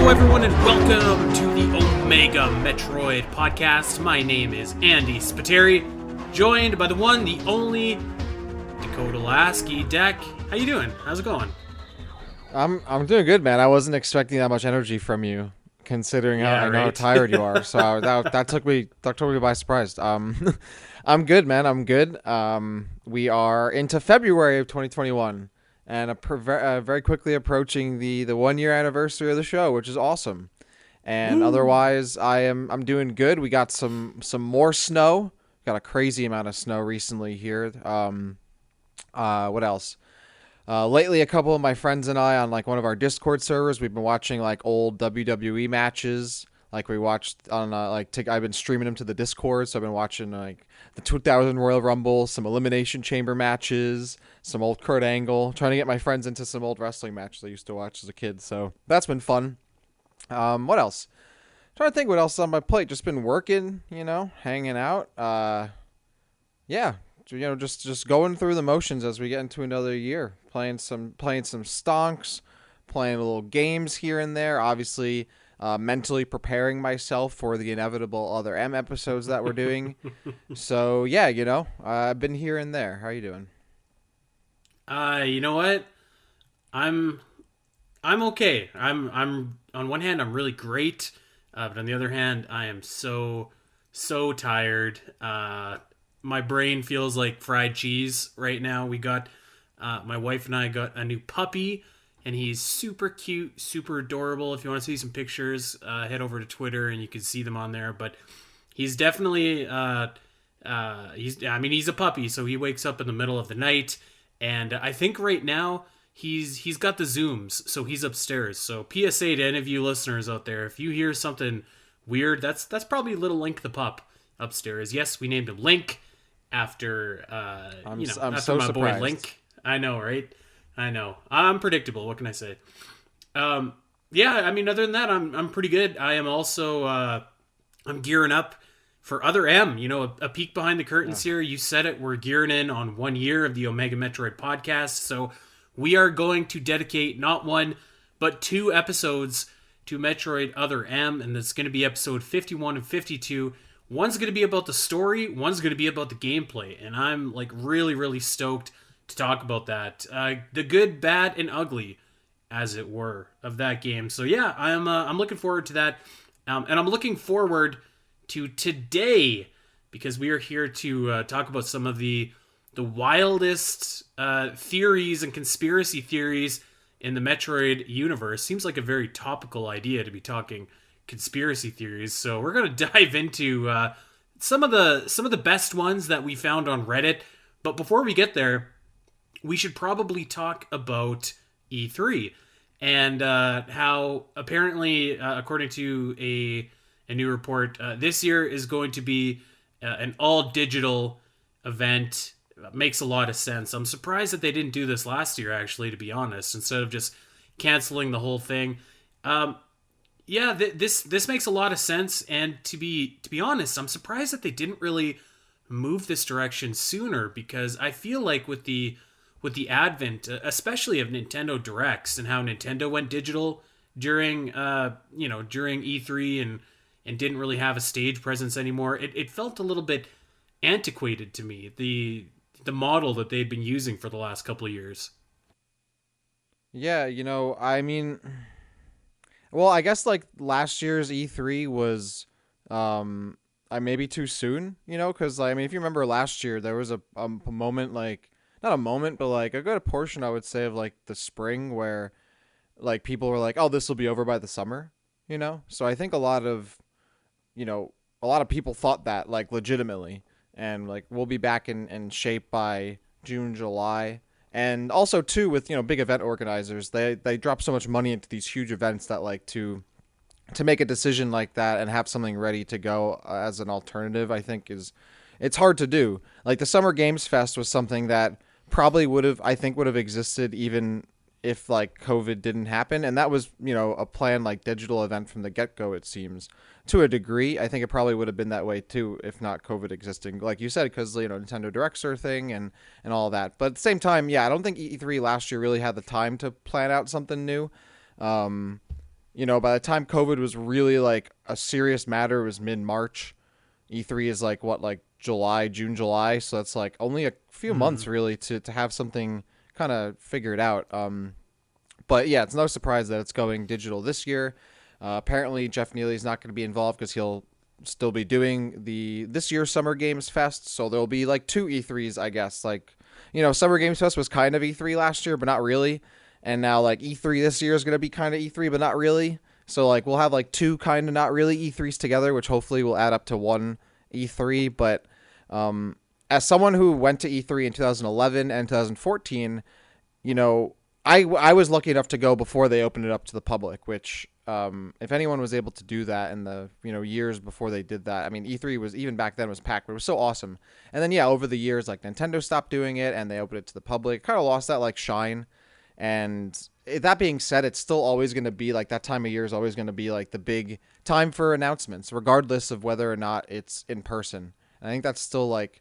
Hello everyone and welcome to the Omega Metroid podcast. My name is Andy Spiteri, joined by the one, the only, Dakota Lasky. Deck, how you doing? How's it going? I'm doing good, man. I wasn't expecting that much energy from you, considering I know how tired you are. So that took me by surprise. I'm good, man. I'm good. We are into February of 2021. And very quickly approaching the 1 year anniversary of the show, which is awesome. And otherwise, I'm doing good. We got some more snow. Got a crazy amount of snow recently here. What else? Lately, a couple of my friends and I on like one of our Discord servers, we've been watching like old WWE matches. Like we watched on I've been streaming them to the Discord, so I've been watching like the 2000 Royal Rumble, some Elimination Chamber matches, some old Kurt Angle, trying to get my friends into some old wrestling matches I used to watch as a kid. So that's been fun. What else? Trying to think what else is on my plate. Just been working, hanging out. Yeah, just going through the motions as we get into another year. Playing some stonks, playing little games here and there. Obviously. Mentally preparing myself for the inevitable other M episodes that we're doing. So yeah, I've been here and there. How are you doing? You know what? I'm okay. I'm on one hand I'm really great, but on the other hand I am so tired. My brain feels like fried cheese right now. We got my wife and I got a new puppy. And he's super cute, super adorable. If you want to see some pictures, head over to Twitter and you can see them on there. But he's definitely, he's a puppy, so he wakes up in the middle of the night. And I think right now he's got the zooms, so he's upstairs. So PSA to any of you listeners out there, if you hear something weird, that's probably little Link the pup upstairs. Yes, we named him Link after I'm after so my surprised. boy Link. I know, right? I know. I'm predictable. What can I say? Yeah, I mean, other than that, I'm pretty good. I am also I'm gearing up for other M. A peek behind the curtains here. You said it. We're gearing in on 1 year of the Omega Metroid podcast. So we are going to dedicate not one, but 2 episodes to Metroid Other M, and it's going to be episode 51 and 52. One's going to be about the story. One's going to be about the gameplay, and I'm like really, really stoked to talk about that, the good, bad, and ugly, as it were, of that game. So yeah, I'm looking forward to that, and I'm looking forward to today because we are here to talk about some of the wildest theories and conspiracy theories in the Metroid universe. Seems like a very topical idea to be talking conspiracy theories. So we're gonna dive into some of the best ones that we found on Reddit. But before we get there, we should probably talk about E3 and how apparently, according to a new report, this year is going to be an all-digital event. Makes a lot of sense. I'm surprised that they didn't do this last year, actually, to be honest, instead of just canceling the whole thing. This makes a lot of sense, and to be honest, I'm surprised that they didn't really move this direction sooner, because I feel like with the advent, especially of Nintendo Directs and how Nintendo went digital during E3 and didn't really have a stage presence anymore, it felt a little bit antiquated to me, the model that they'd been using for the last couple of years. Yeah, I mean, well, I guess like last year's E3 was maybe too soon, because I mean, if you remember last year, there was a moment, like not a moment, but like a good portion, I would say, of like the spring where like people were like, oh, this will be over by the summer, So I think a lot of people thought that, like, legitimately, and like we'll be back in shape by June, July. And also too, with big event organizers, they drop so much money into these huge events that like to make a decision like that and have something ready to go as an alternative, I think it's hard to do. Like the Summer Games Fest was something that probably would have existed even if like COVID didn't happen, and that was a planned like digital event from the get-go, it seems, to a degree. I think it probably would have been that way too if not COVID existing, like you said, because Nintendo Directs are a thing and all that. But at the same time, yeah, I don't think E3 last year really had the time to plan out something new. by the time COVID was really like a serious matter, it was mid-March. E3 is like what, like July, June, July, so that's like only a few months Mm. really to have something kind of figured out. But yeah, it's no surprise that it's going digital this year. Apparently, Jeff Neely's not going to be involved because he'll still be doing the this year's Summer Games Fest. So there'll be like two E3s, I guess. Like, Summer Games Fest was kind of E3 last year, but not really. And now like E3 this year is going to be kind of E3, but not really. So like we'll have like two kind of not really E3s together, which hopefully will add up to one E3. But as someone who went to E3 in 2011 and 2014, I was lucky enough to go before they opened it up to the public, which if anyone was able to do that in the years before they did that, I mean E3 was even back then was packed, but it was so awesome. And then yeah, over the years like Nintendo stopped doing it and they opened it to the public, kind of lost that like shine. And that being said, it's still always going to be like that time of year is always going to be like the big time for announcements, regardless of whether or not it's in person. And I think that's still like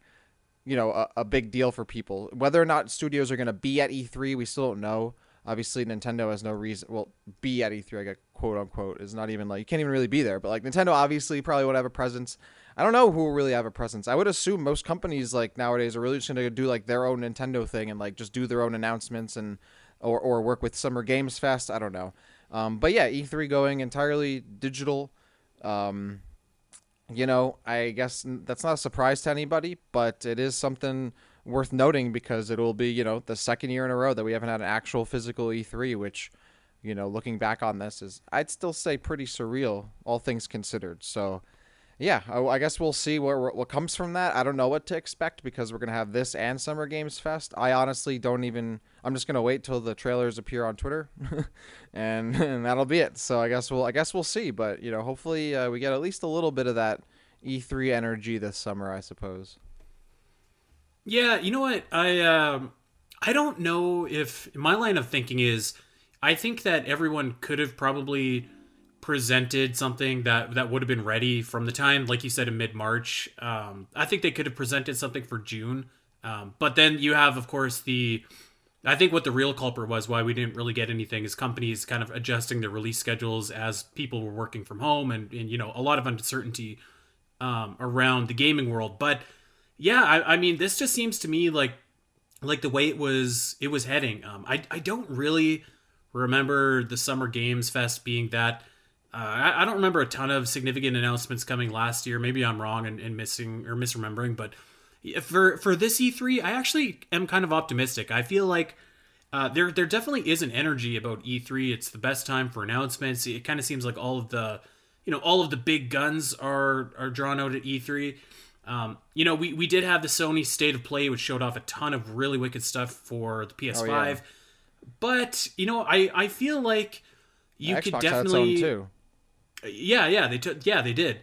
a big deal for people. Whether or not studios are going to be at E3, we still don't know. Obviously, Nintendo has no reason. Well, be at E3, I get quote unquote, is not even like you can't even really be there. But like Nintendo, obviously, probably would have a presence. I don't know who will really have a presence. I would assume most companies like nowadays are really just going to do like their own Nintendo thing and like just do their own announcements and or work with Summer Games Fest. I don't know. But yeah, E3 going entirely digital. I guess that's not a surprise to anybody, but it is something worth noting because it will be, the second year in a row that we haven't had an actual physical E3, which, looking back on this is, I'd still say pretty surreal, all things considered. So, yeah, I guess we'll see what comes from that. I don't know what to expect because we're going to have this and Summer Games Fest. I honestly don't even, I'm just going to wait till the trailers appear on Twitter and that'll be it. So I guess we'll see, but hopefully we get at least a little bit of that E3 energy this summer, I suppose. Yeah, you know what? I don't know if my line of thinking is I think that everyone could have probably presented something that would have been ready from the time, like you said, in mid-March. I think they could have presented something for June. But then you have, of course, I think what the real culprit was why we didn't really get anything is companies kind of adjusting their release schedules as people were working from home and a lot of uncertainty around the gaming world. But yeah, I mean, this just seems to me like the way it was heading. I don't really remember the Summer Games Fest being that. I don't remember a ton of significant announcements coming last year. Maybe I'm wrong and missing or misremembering, but for this E3, I actually am kind of optimistic. I feel like there definitely is an energy about E3. It's the best time for announcements. It kind of seems like all of the big guns are drawn out at E3. We did have the Sony State of Play, which showed off a ton of really wicked stuff for the PS5. Oh, yeah. But I feel like you could Xbox definitely had its own too. Yeah, they did.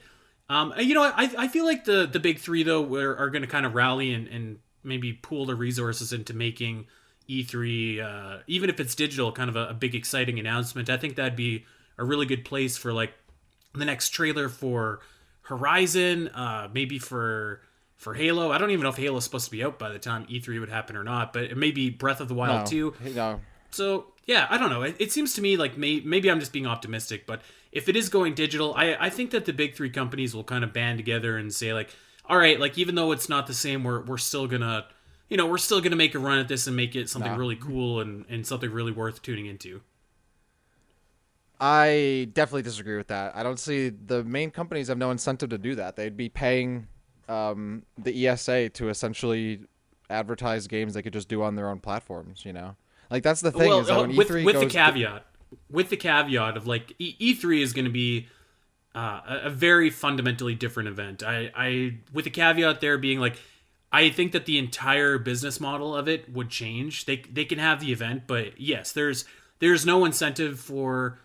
I feel like the big three though are going to kind of rally and maybe pool their resources into making E3, even if it's digital, kind of a big exciting announcement. I think that'd be a really good place for like the next trailer for Horizon, maybe for Halo. I don't even know if Halo's supposed to be out by the time E3 would happen or not, but it may be Breath of the Wild too. No. So yeah, I don't know. It seems to me like maybe I'm just being optimistic, but if it is going digital, I think that the big three companies will kind of band together and say like, all right, like even though it's not the same, we're still gonna make a run at this and make it something really cool and something really worth tuning into. I definitely disagree with that. I don't see the main companies have no incentive to do that. They'd be paying the ESA to essentially advertise games they could just do on their own platforms. Like that's the thing. Well, is that when with E3 with goes the caveat of like E3 is going to be a very fundamentally different event. I with the caveat there being like I think that the entire business model of it would change. They can have the event, but yes, there's no incentive for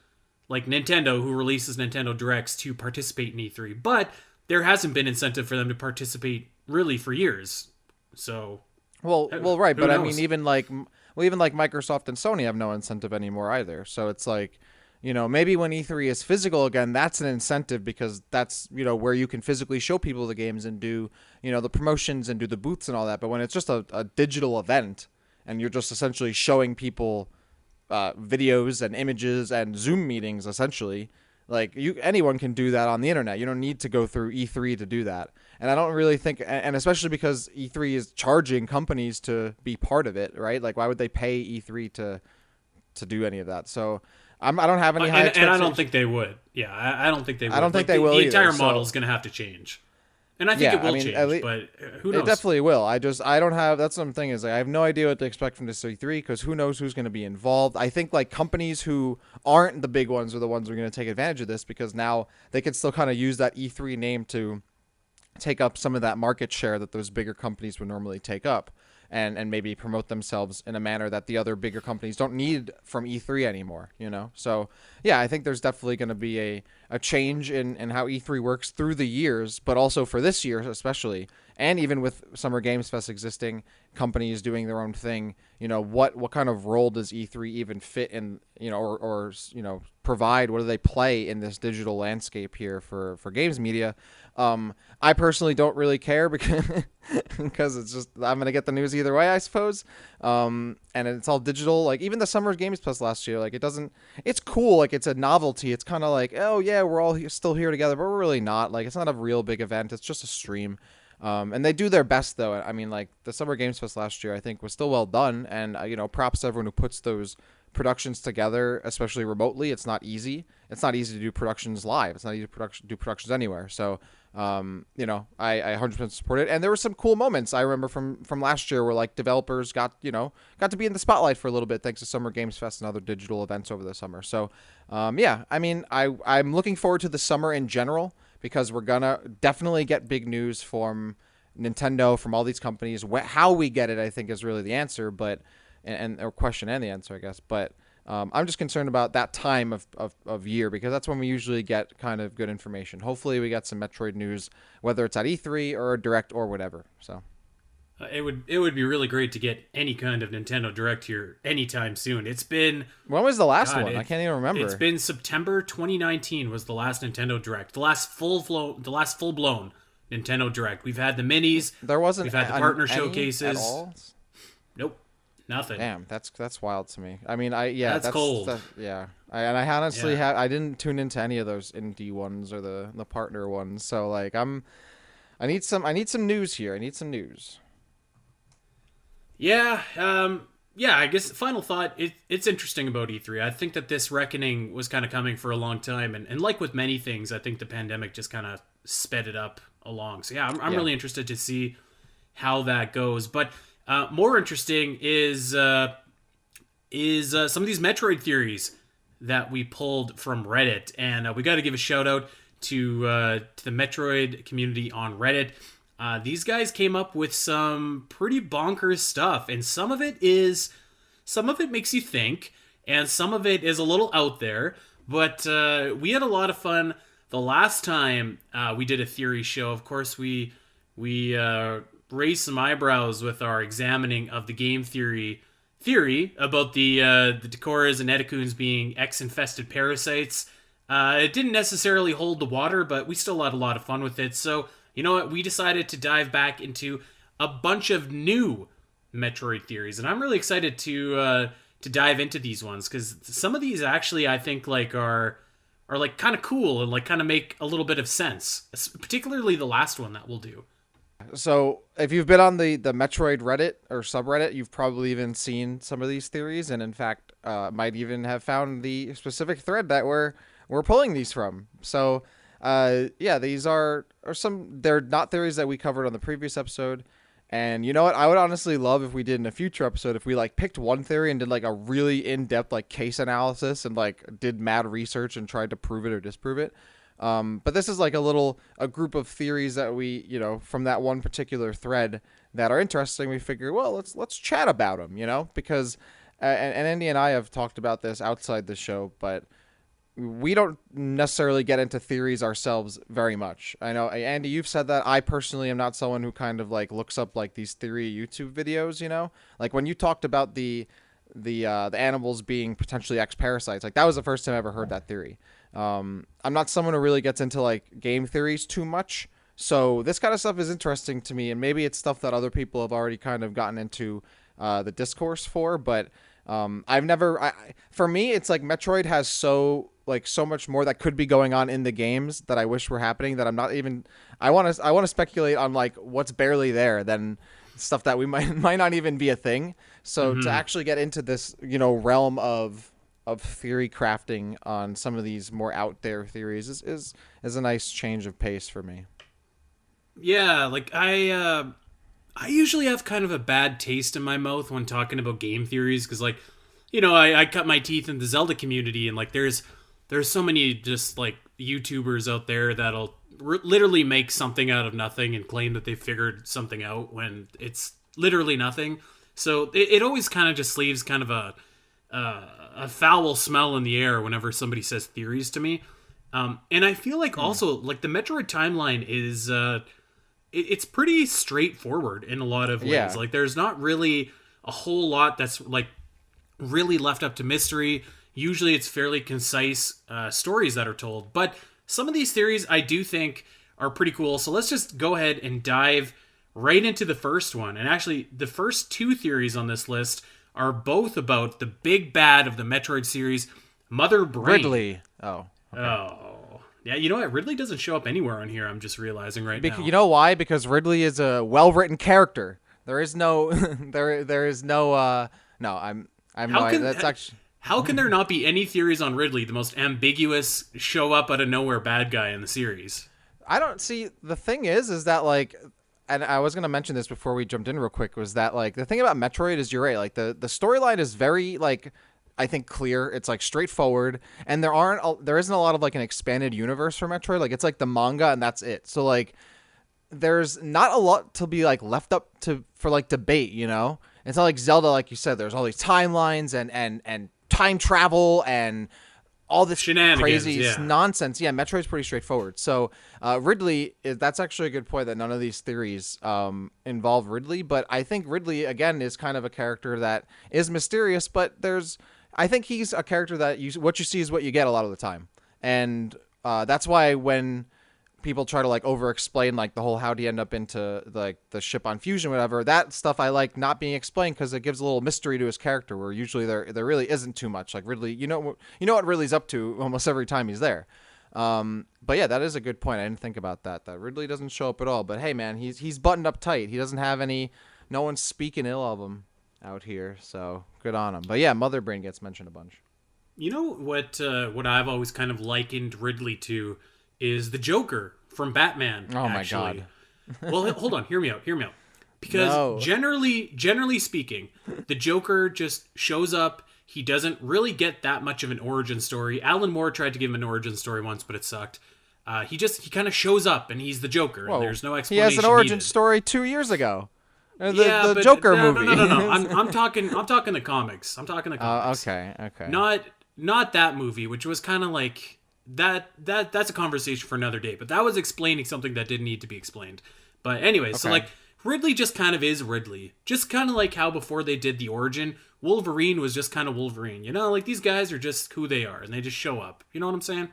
like Nintendo, who releases Nintendo Directs, to participate in E3, but there hasn't been incentive for them to participate really for years. So, well, right, but knows? I mean, even like Microsoft and Sony have no incentive anymore either. So it's like, maybe when E3 is physical again, that's an incentive because that's where you can physically show people the games and do the promotions and do the booths and all that. But when it's just a digital event and you're just essentially showing people videos and images and Zoom meetings essentially. Like anyone can do that on the internet. You don't need to go through E3 to do that. And I don't really think, and especially because E3 is charging companies to be part of it, right? Like, why would they pay E3 to do any of that? So I don't have any high expectations. And I don't think they would. Yeah, I don't think they would. I don't think they will The entire either, model is going to have to change. And I think it will change, but who knows? It definitely will. I don't have, that's what I'm thinking, is like, I have no idea what to expect from this E3 because who knows who's going to be involved. I think like companies who aren't the big ones are the ones who are going to take advantage of this because now they can still kind of use that E3 name to take up some of that market share that those bigger companies would normally take up. And maybe promote themselves in a manner that the other bigger companies don't need from E3 anymore, you know? So, yeah, I think there's definitely going to be a change in how E3 works through the years, but also for this year especially, and even with Summer Games Fest existing, companies doing their own thing, you know, what kind of role does E3 even fit in, you know, or you know, provide? What do they play in this digital landscape here for games media? I personally don't really care because it's just, I'm going to get the news either way, I suppose. And it's all digital. Like even the Summer Games Plus last year, like it's cool. Like it's a novelty. It's kind of like, oh yeah, we're all still here together, but we're really not. Like it's not a real big event. It's just a stream. And they do their best though. I mean, like the Summer Games Fest last year, I think was still well done. And, you know, props to everyone who puts those productions together, especially remotely. It's not easy. It's not easy to do productions live. It's not easy to do productions anywhere. So, you know, I 100% support it. And there were some cool moments I remember from last year where like developers got to be in the spotlight for a little bit thanks to Summer Games Fest and other digital events over the summer. So, yeah, I mean, I'm looking forward to the summer in general because we're gonna definitely get big news from Nintendo, from all these companies. How we get it, I think, is really the answer, but or question and the answer, I guess. But I'm just concerned about that time of year because that's when we usually get kind of good information. Hopefully we get some Metroid news, whether it's at E3 or a Direct or whatever. So it would be really great to get any kind of Nintendo Direct here anytime soon. It's been, when was the last one? I can't even remember. It's been September 2019 was the last Nintendo Direct, the last full blown Nintendo Direct. We've had the minis. There wasn't. We've had the partner showcases. At all? Nope. Nothing. Damn, that's wild to me. I mean, that's cold. Yeah, I honestly I didn't tune into any of those indie ones or the partner ones. So like I need some news here. I need some news. Yeah. I guess final thought. It's interesting about E3. I think that this reckoning was kind of coming for a long time, and like with many things, I think the pandemic just kind of sped it up along. So yeah, I'm really interested to see how that goes, but. More interesting is some of these Metroid theories that we pulled from Reddit, and we got to give a shout out to the Metroid community on Reddit. These guys came up with some pretty bonkers stuff, and some of it makes you think, and some of it is a little out there. But we had a lot of fun the last time we did a theory show. Of course, we raised some eyebrows with our examining of the game theory about the Dachoras and Etecoons being X-infested parasites. It didn't necessarily hold the water, but we still had a lot of fun with it. So, you know what? We decided to dive back into a bunch of new Metroid theories, and I'm really excited to dive into these ones because some of these actually I think like are like kind of cool and like kind of make a little bit of sense, particularly the last one that we'll do. So if you've been on the Metroid Reddit or subreddit, you've probably even seen some of these theories, and in fact, might even have found the specific thread that we're pulling these from. So, yeah, these are some. They're not theories that we covered on the previous episode, and you know what? I would honestly love if we did in a future episode if we like picked one theory and did like a really in-depth like case analysis and like did mad research and tried to prove it or disprove it. But this is like a group of theories that we, you know, from that one particular thread that are interesting. We figure, well, let's chat about them, you know, because, and Andy and I have talked about this outside the show, but we don't necessarily get into theories ourselves very much. I know, Andy, you've said that. I personally am not someone who kind of like looks up like these theory YouTube videos, you know, like when you talked about the animals being potentially X-parasites, like that was the first time I ever heard that theory. I'm not someone who really gets into like game theories too much, so this kind of stuff is interesting to me, and maybe it's stuff that other people have already kind of gotten into the discourse for, but For me, it's like Metroid has so much more that could be going on in the games that I wish were happening that I'm not even. I want to speculate on like what's barely there than stuff that we might not even be a thing. So to actually get into this, realm of theory crafting on some of these more out there theories is a nice change of pace for me. Yeah, like I usually have kind of a bad taste in my mouth when talking about game theories because, like, I cut my teeth in the Zelda community, and like there's so many just like YouTubers out there that'll literally make something out of nothing and claim that they figured something out when it's literally nothing. So it always kind of just leaves kind of a foul smell in the air whenever somebody says theories to me. And I feel like also like the Metroid timeline is it's pretty straightforward in a lot of ways. Yeah. Like there's not really a whole lot that's like really left up to mystery. Usually it's fairly concise stories that are told, but some of these theories I do think are pretty cool. So let's just go ahead and dive right into the first one. And actually the first two theories on this list are both about the big bad of the Metroid series, Mother Brain. Ridley. Oh. Okay. Oh. Yeah, you know what? Ridley doesn't show up anywhere on here, I'm just realizing right now. You know why? Because Ridley is a well-written character. There is no there is no no, I'm that's actually how can there not be any theories on Ridley, the most ambiguous show up out of nowhere bad guy in the series? I don't see. The thing is that like, and I was gonna mention this before we jumped in real quick, was that like the thing about Metroid is you're right. Like the storyline is very like, I think clear. It's like straightforward, and there isn't a lot of like an expanded universe for Metroid. Like it's like the manga and that's it. So like, there's not a lot to be like left up for like debate. It's not like Zelda, like you said. There's all these timelines and time travel and all this crazy nonsense. Yeah, Metroid's pretty straightforward. So Ridley, that's actually a good point that none of these theories involve Ridley. But I think Ridley, again, is kind of a character that is mysterious. But I think he's a character that what you see is what you get a lot of the time. And that's why when people try to like over explain like the whole how do you end up into like the ship on Fusion, whatever, that stuff I like not being explained because it gives a little mystery to his character where usually there really isn't too much. Like Ridley, you know what Ridley's up to almost every time he's there. But yeah, that is a good point. I didn't think about that Ridley doesn't show up at all. But hey man, he's buttoned up tight. He doesn't have no one's speaking ill of him out here, so good on him. But yeah, Mother Brain gets mentioned a bunch. You know what I've always kind of likened Ridley to is the Joker from Batman. Oh my god. Well, hold on, hear me out. Because generally speaking, the Joker just shows up. He doesn't really get that much of an origin story. Alan Moore tried to give him an origin story once, but it sucked. He kind of shows up and he's the Joker. Whoa. And there's no explanation. He has an origin needed. Story 2 years ago. The Joker movie. No. I'm talking the comics. Okay. Not that movie, which was kind of like that's a conversation for another day. But that was explaining something that didn't need to be explained. But anyway, So like Ridley just kind of is Ridley. Just kind of like how before they did the origin, Wolverine was just kind of Wolverine. Like these guys are just who they are and they just show up. You know what I'm saying?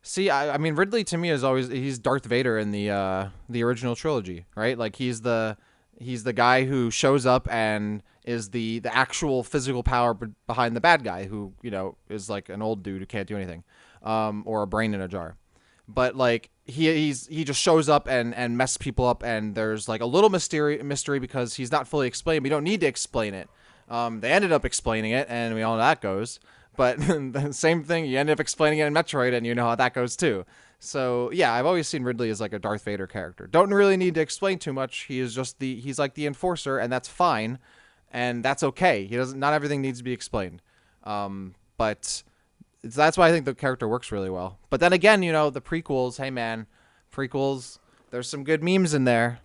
See, I mean, Ridley to me is he's Darth Vader in the original trilogy, right? Like he's the guy who shows up and is the actual physical power behind the bad guy who, is like an old dude who can't do anything, or a brain in a jar. But like he just shows up and messes people up, and there's like a little mystery because he's not fully explained. We don't need to explain it. They ended up explaining it, and we all know how that goes. But the same thing, you end up explaining it in Metroid, and you know how that goes too. So yeah, I've always seen Ridley as like a Darth Vader character. Don't really need to explain too much. He is just he's like the enforcer, and that's fine, and that's okay. Not everything needs to be explained. But that's why I think the character works really well. But then again, the prequels. Hey man, prequels. There's some good memes in there,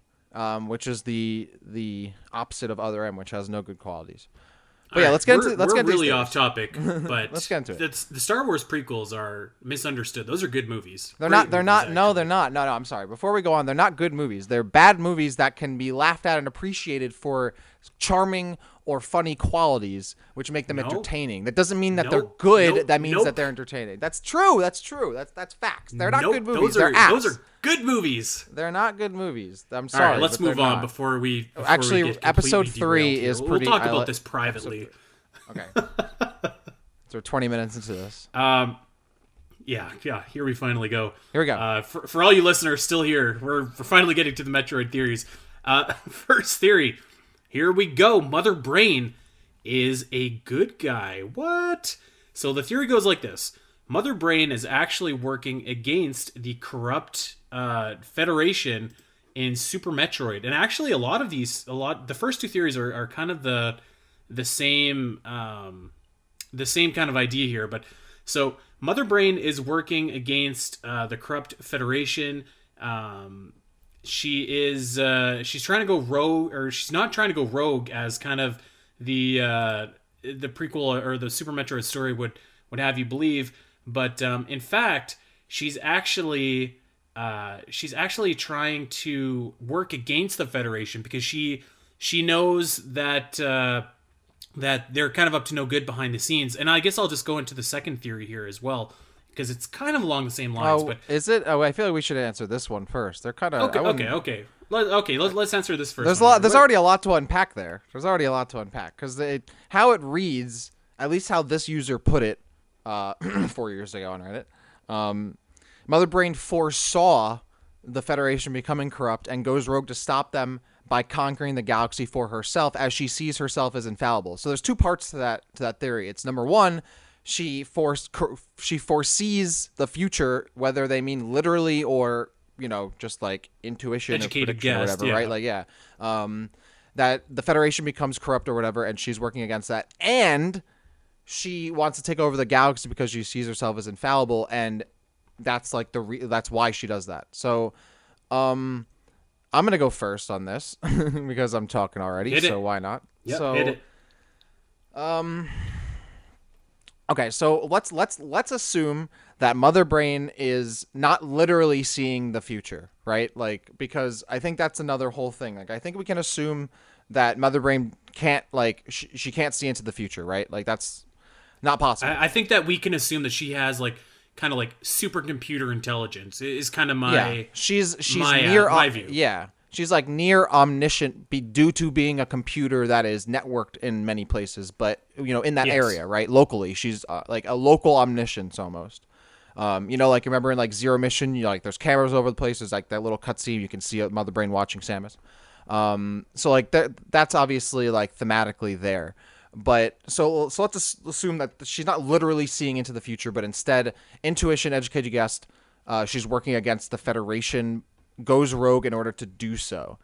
which is the opposite of Other M, which has no good qualities. But yeah, let's get into we're really off topic, but let's get into it. The Star Wars prequels are misunderstood. Those are good movies. They're not. No, they're not. No, I'm sorry. Before we go on, they're not good movies. They're bad movies that can be laughed at and appreciated for charming or funny qualities, which make them entertaining. That doesn't mean that they're good. That means that they're entertaining. That's true. That's facts. They're not good movies. Those are good movies. They're not good movies. I'm sorry. All right, let's move on before we actually get episode 3 is pretty. We'll talk about this privately. Okay. So we're 20 minutes into this. Yeah, here we finally go. Here we go. For all you listeners still here, we're finally getting to the Metroid theories. First theory, here we go. Mother Brain is a good guy. What? So the theory goes like this. Mother Brain is actually working against the corrupt Federation in Super Metroid. And actually the first two theories are kind of the same kind of idea here. But so Mother Brain is working against the corrupt Federation. She's trying to go rogue, or she's not trying to go rogue as kind of the prequel or the Super Metroid story would have you believe, but in fact she's actually trying to work against the Federation because she knows that that they're kind of up to no good behind the scenes. And I guess I'll just go into the second theory here as well, because it's kind of along the same lines. Oh, but is it? Oh, I feel like we should answer this one first. They're kind of okay. Let's answer this first. There's already a lot to unpack there. Because how it reads, at least how this user put it 4 years ago on Reddit. Mother Brain foresaw the Federation becoming corrupt and goes rogue to stop them by conquering the galaxy for herself, as she sees herself as infallible. So there's two parts to that theory. It's number one, she foresees the future, whether they mean literally or just like intuition, educated or prediction, guess, or whatever, right? Like that the Federation becomes corrupt or whatever, and she's working against that, and she wants to take over the galaxy because she sees herself as infallible, and that's like that's why she does that. So, I'm gonna go first on this because I'm talking already. So why not? Yep, so, hit it. Okay, so let's assume that Mother Brain is not literally seeing the future, right? Like, because I think that's another whole thing. Like, I think we can assume that Mother Brain can't, like, she can't see into the future, right? Like, that's not possible. I think that we can assume that she has like kind of like supercomputer intelligence is kind of my she's my, near my view. Yeah, she's like near omniscient due to being a computer that is networked in many places, but in that area, right? Locally, she's like a local omniscience almost. Like remember in like Zero Mission, like there's cameras over the place. There's like that little cutscene you can see Mother Brain watching Samus. So like that's obviously like thematically there. But so let's assume that she's not literally seeing into the future, but instead, intuition, educated guess, she's working against the Federation, goes rogue in order to do so.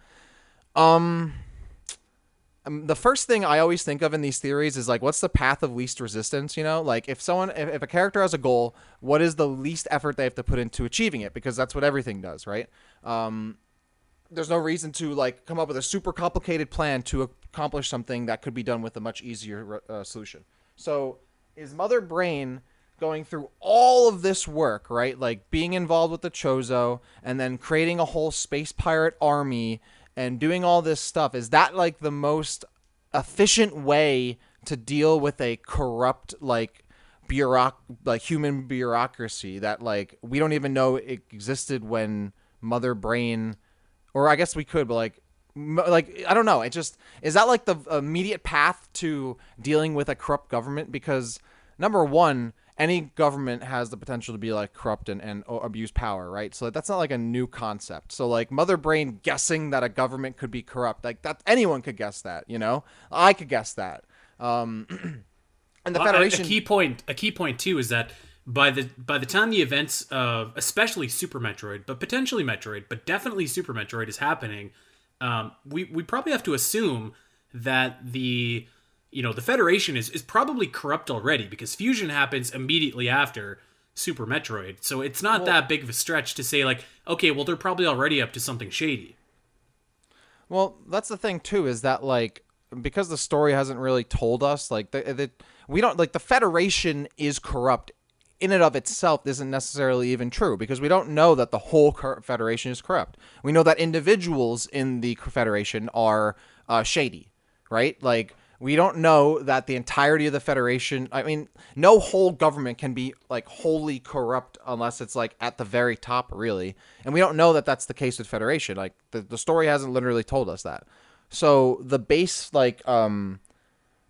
The first thing I always think of in these theories is like, what's the path of least resistance? Like if a character has a goal, what is the least effort they have to put into achieving it? Because that's what everything does, right? There's no reason to like come up with a super complicated plan to accomplish something that could be done with a much easier solution. So is Mother Brain going through all of this work, right? Like being involved with the Chozo and then creating a whole space pirate army and doing all this stuff. Is that like the most efficient way to deal with a corrupt like human bureaucracy that like we don't even know it existed when Mother Brain, or I guess we could, but like I don't know. It just is that like the immediate path to dealing with a corrupt government? Because number one, any government has the potential to be like corrupt and abuse power, right? So that's not like a new concept. So like Mother Brain guessing that a government could be corrupt, like that anyone could guess that, I could guess that. And the Federation. A key point too is that by the time the events of especially Super Metroid, but potentially Metroid, but definitely Super Metroid is happening, we probably have to assume that the Federation is probably corrupt already, because fusion happens immediately after Super Metroid. So it's not that big of a stretch to say like, okay, well they're probably already up to something shady. Well, that's the thing too, is that like because the story hasn't really told us like we don't like the Federation is corrupt in and of itself isn't necessarily even true, because we don't know that the whole Federation is corrupt. We know that individuals in the Federation are shady, right? Like we don't know that the entirety of the Federation, I mean, no whole government can be like wholly corrupt unless it's like at the very top, really. And we don't know that that's the case with Federation. Like the story hasn't literally told us that. So the base, like,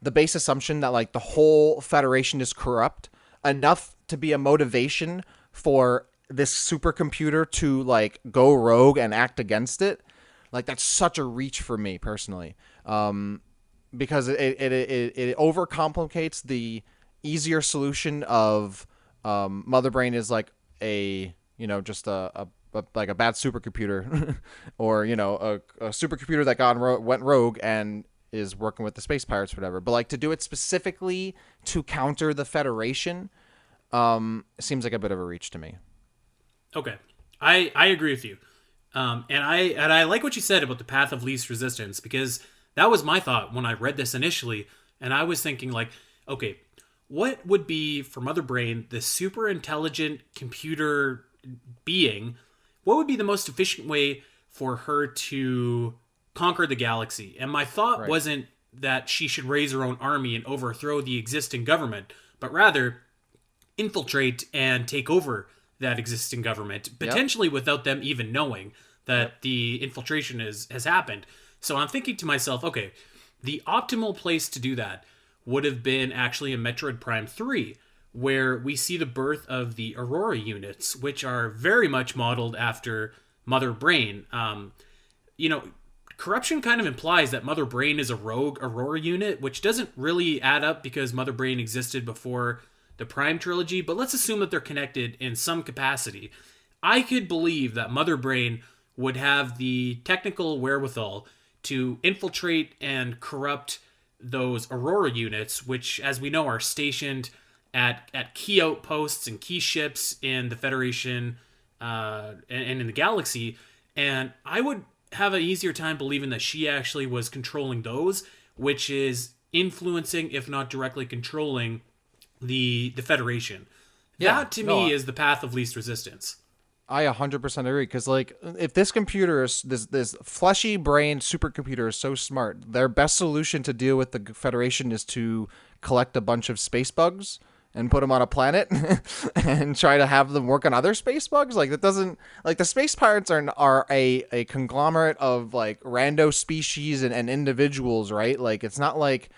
the base assumption that like the whole Federation is corrupt enough to be a motivation for this supercomputer to like go rogue and act against it, like that's such a reach for me personally, because it overcomplicates the easier solution of Mother Brain is like a just like a bad supercomputer, or a supercomputer that went rogue and is working with the space pirates or whatever. But like to do it specifically to counter the Federation, seems like a bit of a reach to me. Okay, I agree with you, and I like what you said about the path of least resistance, because that was my thought when I read this initially, and I was thinking like, okay, what would be for Mother Brain, the super intelligent computer being? What would be the most efficient way for her to conquer the galaxy? And my thought wasn't that she should raise her own army and overthrow the existing government, but rather infiltrate and take over that existing government, potentially without them even knowing that the infiltration has happened. So I'm thinking to myself, okay, the optimal place to do that would have been actually in Metroid Prime 3, where we see the birth of the Aurora units, which are very much modeled after Mother Brain. Corruption kind of implies that Mother Brain is a rogue Aurora unit, which doesn't really add up because Mother Brain existed before the Prime trilogy, but let's assume that they're connected in some capacity. I could believe that Mother Brain would have the technical wherewithal to infiltrate and corrupt those Aurora units, which, as we know, are stationed at key outposts and key ships in the Federation and in the galaxy. And I would have an easier time believing that she actually was controlling those, which is influencing, if not directly controlling, the Federation. That to me is the path of least resistance. I 100% agree, because like if this computer is this fleshy brain supercomputer is so smart, their best solution to deal with the Federation is to collect a bunch of space bugs and put them on a planet and try to have them work on other space bugs. Like that doesn't, like the space pirates are a conglomerate of like rando species and individuals, right? Like it's not like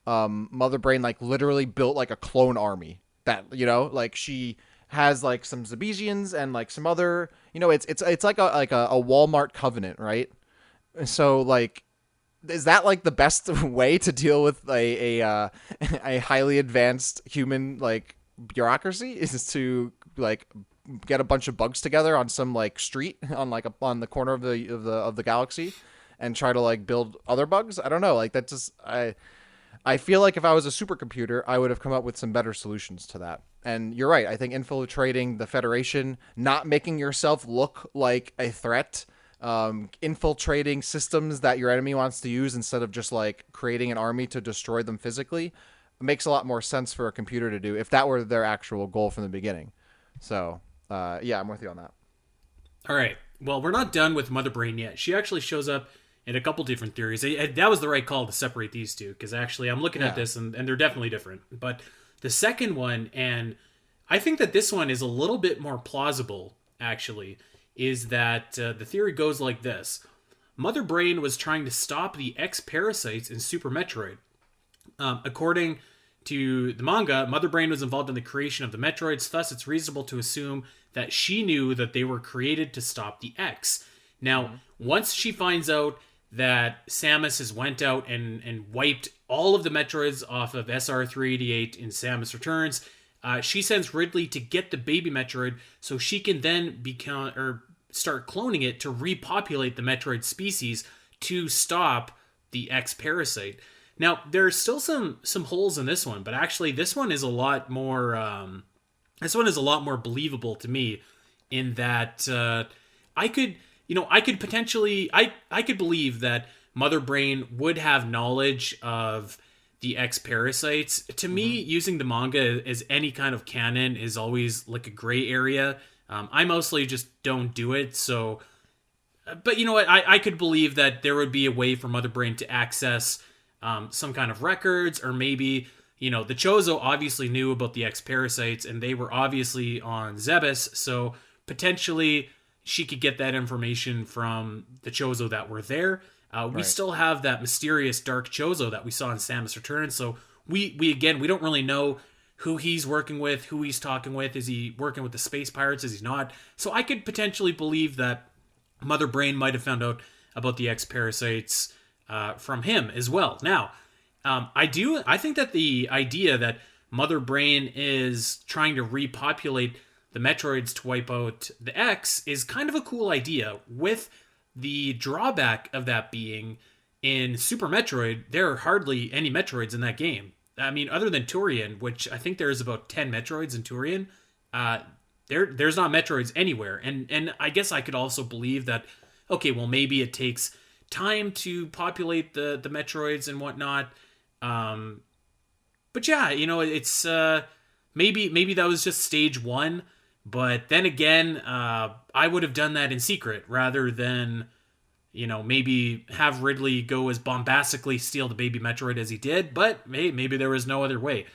Mother Brain like literally built like a clone army that like she has like some Zebesians and like some other, it's like a Walmart covenant, right? So like, is that like the best way to deal with a highly advanced human like bureaucracy? Is to like get a bunch of bugs together on some like street on the corner of the galaxy and try to like build other bugs? I don't know. Like that just I feel like if I was a supercomputer, I would have come up with some better solutions to that. And you're right. I think infiltrating the Federation, not making yourself look like a threat, infiltrating systems that your enemy wants to use instead of just like creating an army to destroy them physically, makes a lot more sense for a computer to do if that were their actual goal from the beginning. So, yeah, I'm with you on that. All right. Well, we're not done with Mother Brain yet. She actually shows up in a couple different theories. That was the right call to separate these two, because actually I'm looking at this and they're definitely different. But the second one, and I think that this one is a little bit more plausible, actually, is that the theory goes like this. Mother Brain was trying to stop the X-Parasites in Super Metroid. According to the manga, Mother Brain was involved in the creation of the Metroids, thus it's reasonable to assume that she knew that they were created to stop the X. Now, once she finds out that Samus has went out and wiped all of the Metroids off of SR388 in Samus Returns, she sends Ridley to get the baby Metroid so she can then start cloning it to repopulate the Metroid species to stop the X-Parasite. Now, there's still some holes in this one, but actually this one is a lot more believable to me, in that I could believe that Mother Brain would have knowledge of the X-Parasites. To me, using the manga as any kind of canon is always like a gray area. I mostly just don't do it, so... But you know what? I could believe that there would be a way for Mother Brain to access some kind of records, or maybe, the Chozo obviously knew about the X-Parasites, and they were obviously on Zebes, so potentially she could get that information from the Chozo that were there. We Right. still have that mysterious Dark Chozo that we saw in Samus Returns. So we again, we don't really know who he's working with, who he's talking with. Is he working with the space pirates? Is he not? So I could potentially believe that Mother Brain might have found out about the X parasites from him as well. Now, I think that the idea that Mother Brain is trying to repopulate the Metroids to wipe out the X is kind of a cool idea. With the drawback of that being, in Super Metroid, there are hardly any Metroids in that game. I mean, other than Turian, which I think there's about 10 Metroids in Turian, there's not Metroids anywhere. And I guess I could also believe that, okay, well, maybe it takes time to populate the Metroids and whatnot. But yeah, it's maybe that was just stage one. But then again, I would have done that in secret rather than, maybe have Ridley go as bombastically steal the baby Metroid as he did. But hey, maybe there was no other way.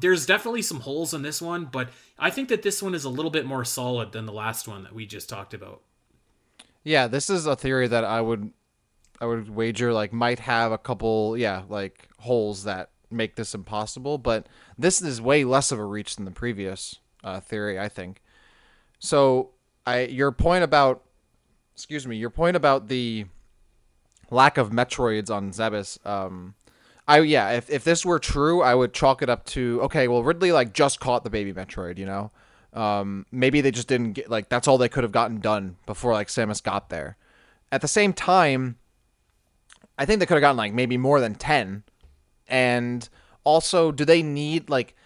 There's definitely some holes in this one, but I think that this one is a little bit more solid than the last one that we just talked about. Yeah, this is a theory that I would wager like might have a couple, yeah, like holes that make this impossible, but this is way less of a reach than the previous theory, I think. So, your point about, excuse me, your point about the lack of Metroids on Zebes, yeah, if this were true, I would chalk it up to, okay, well, Ridley like just caught the baby Metroid, maybe they just didn't get, like, that's all they could have gotten done before like Samus got there. At the same time, I think they could have gotten like maybe more than 10. And also, do they need like,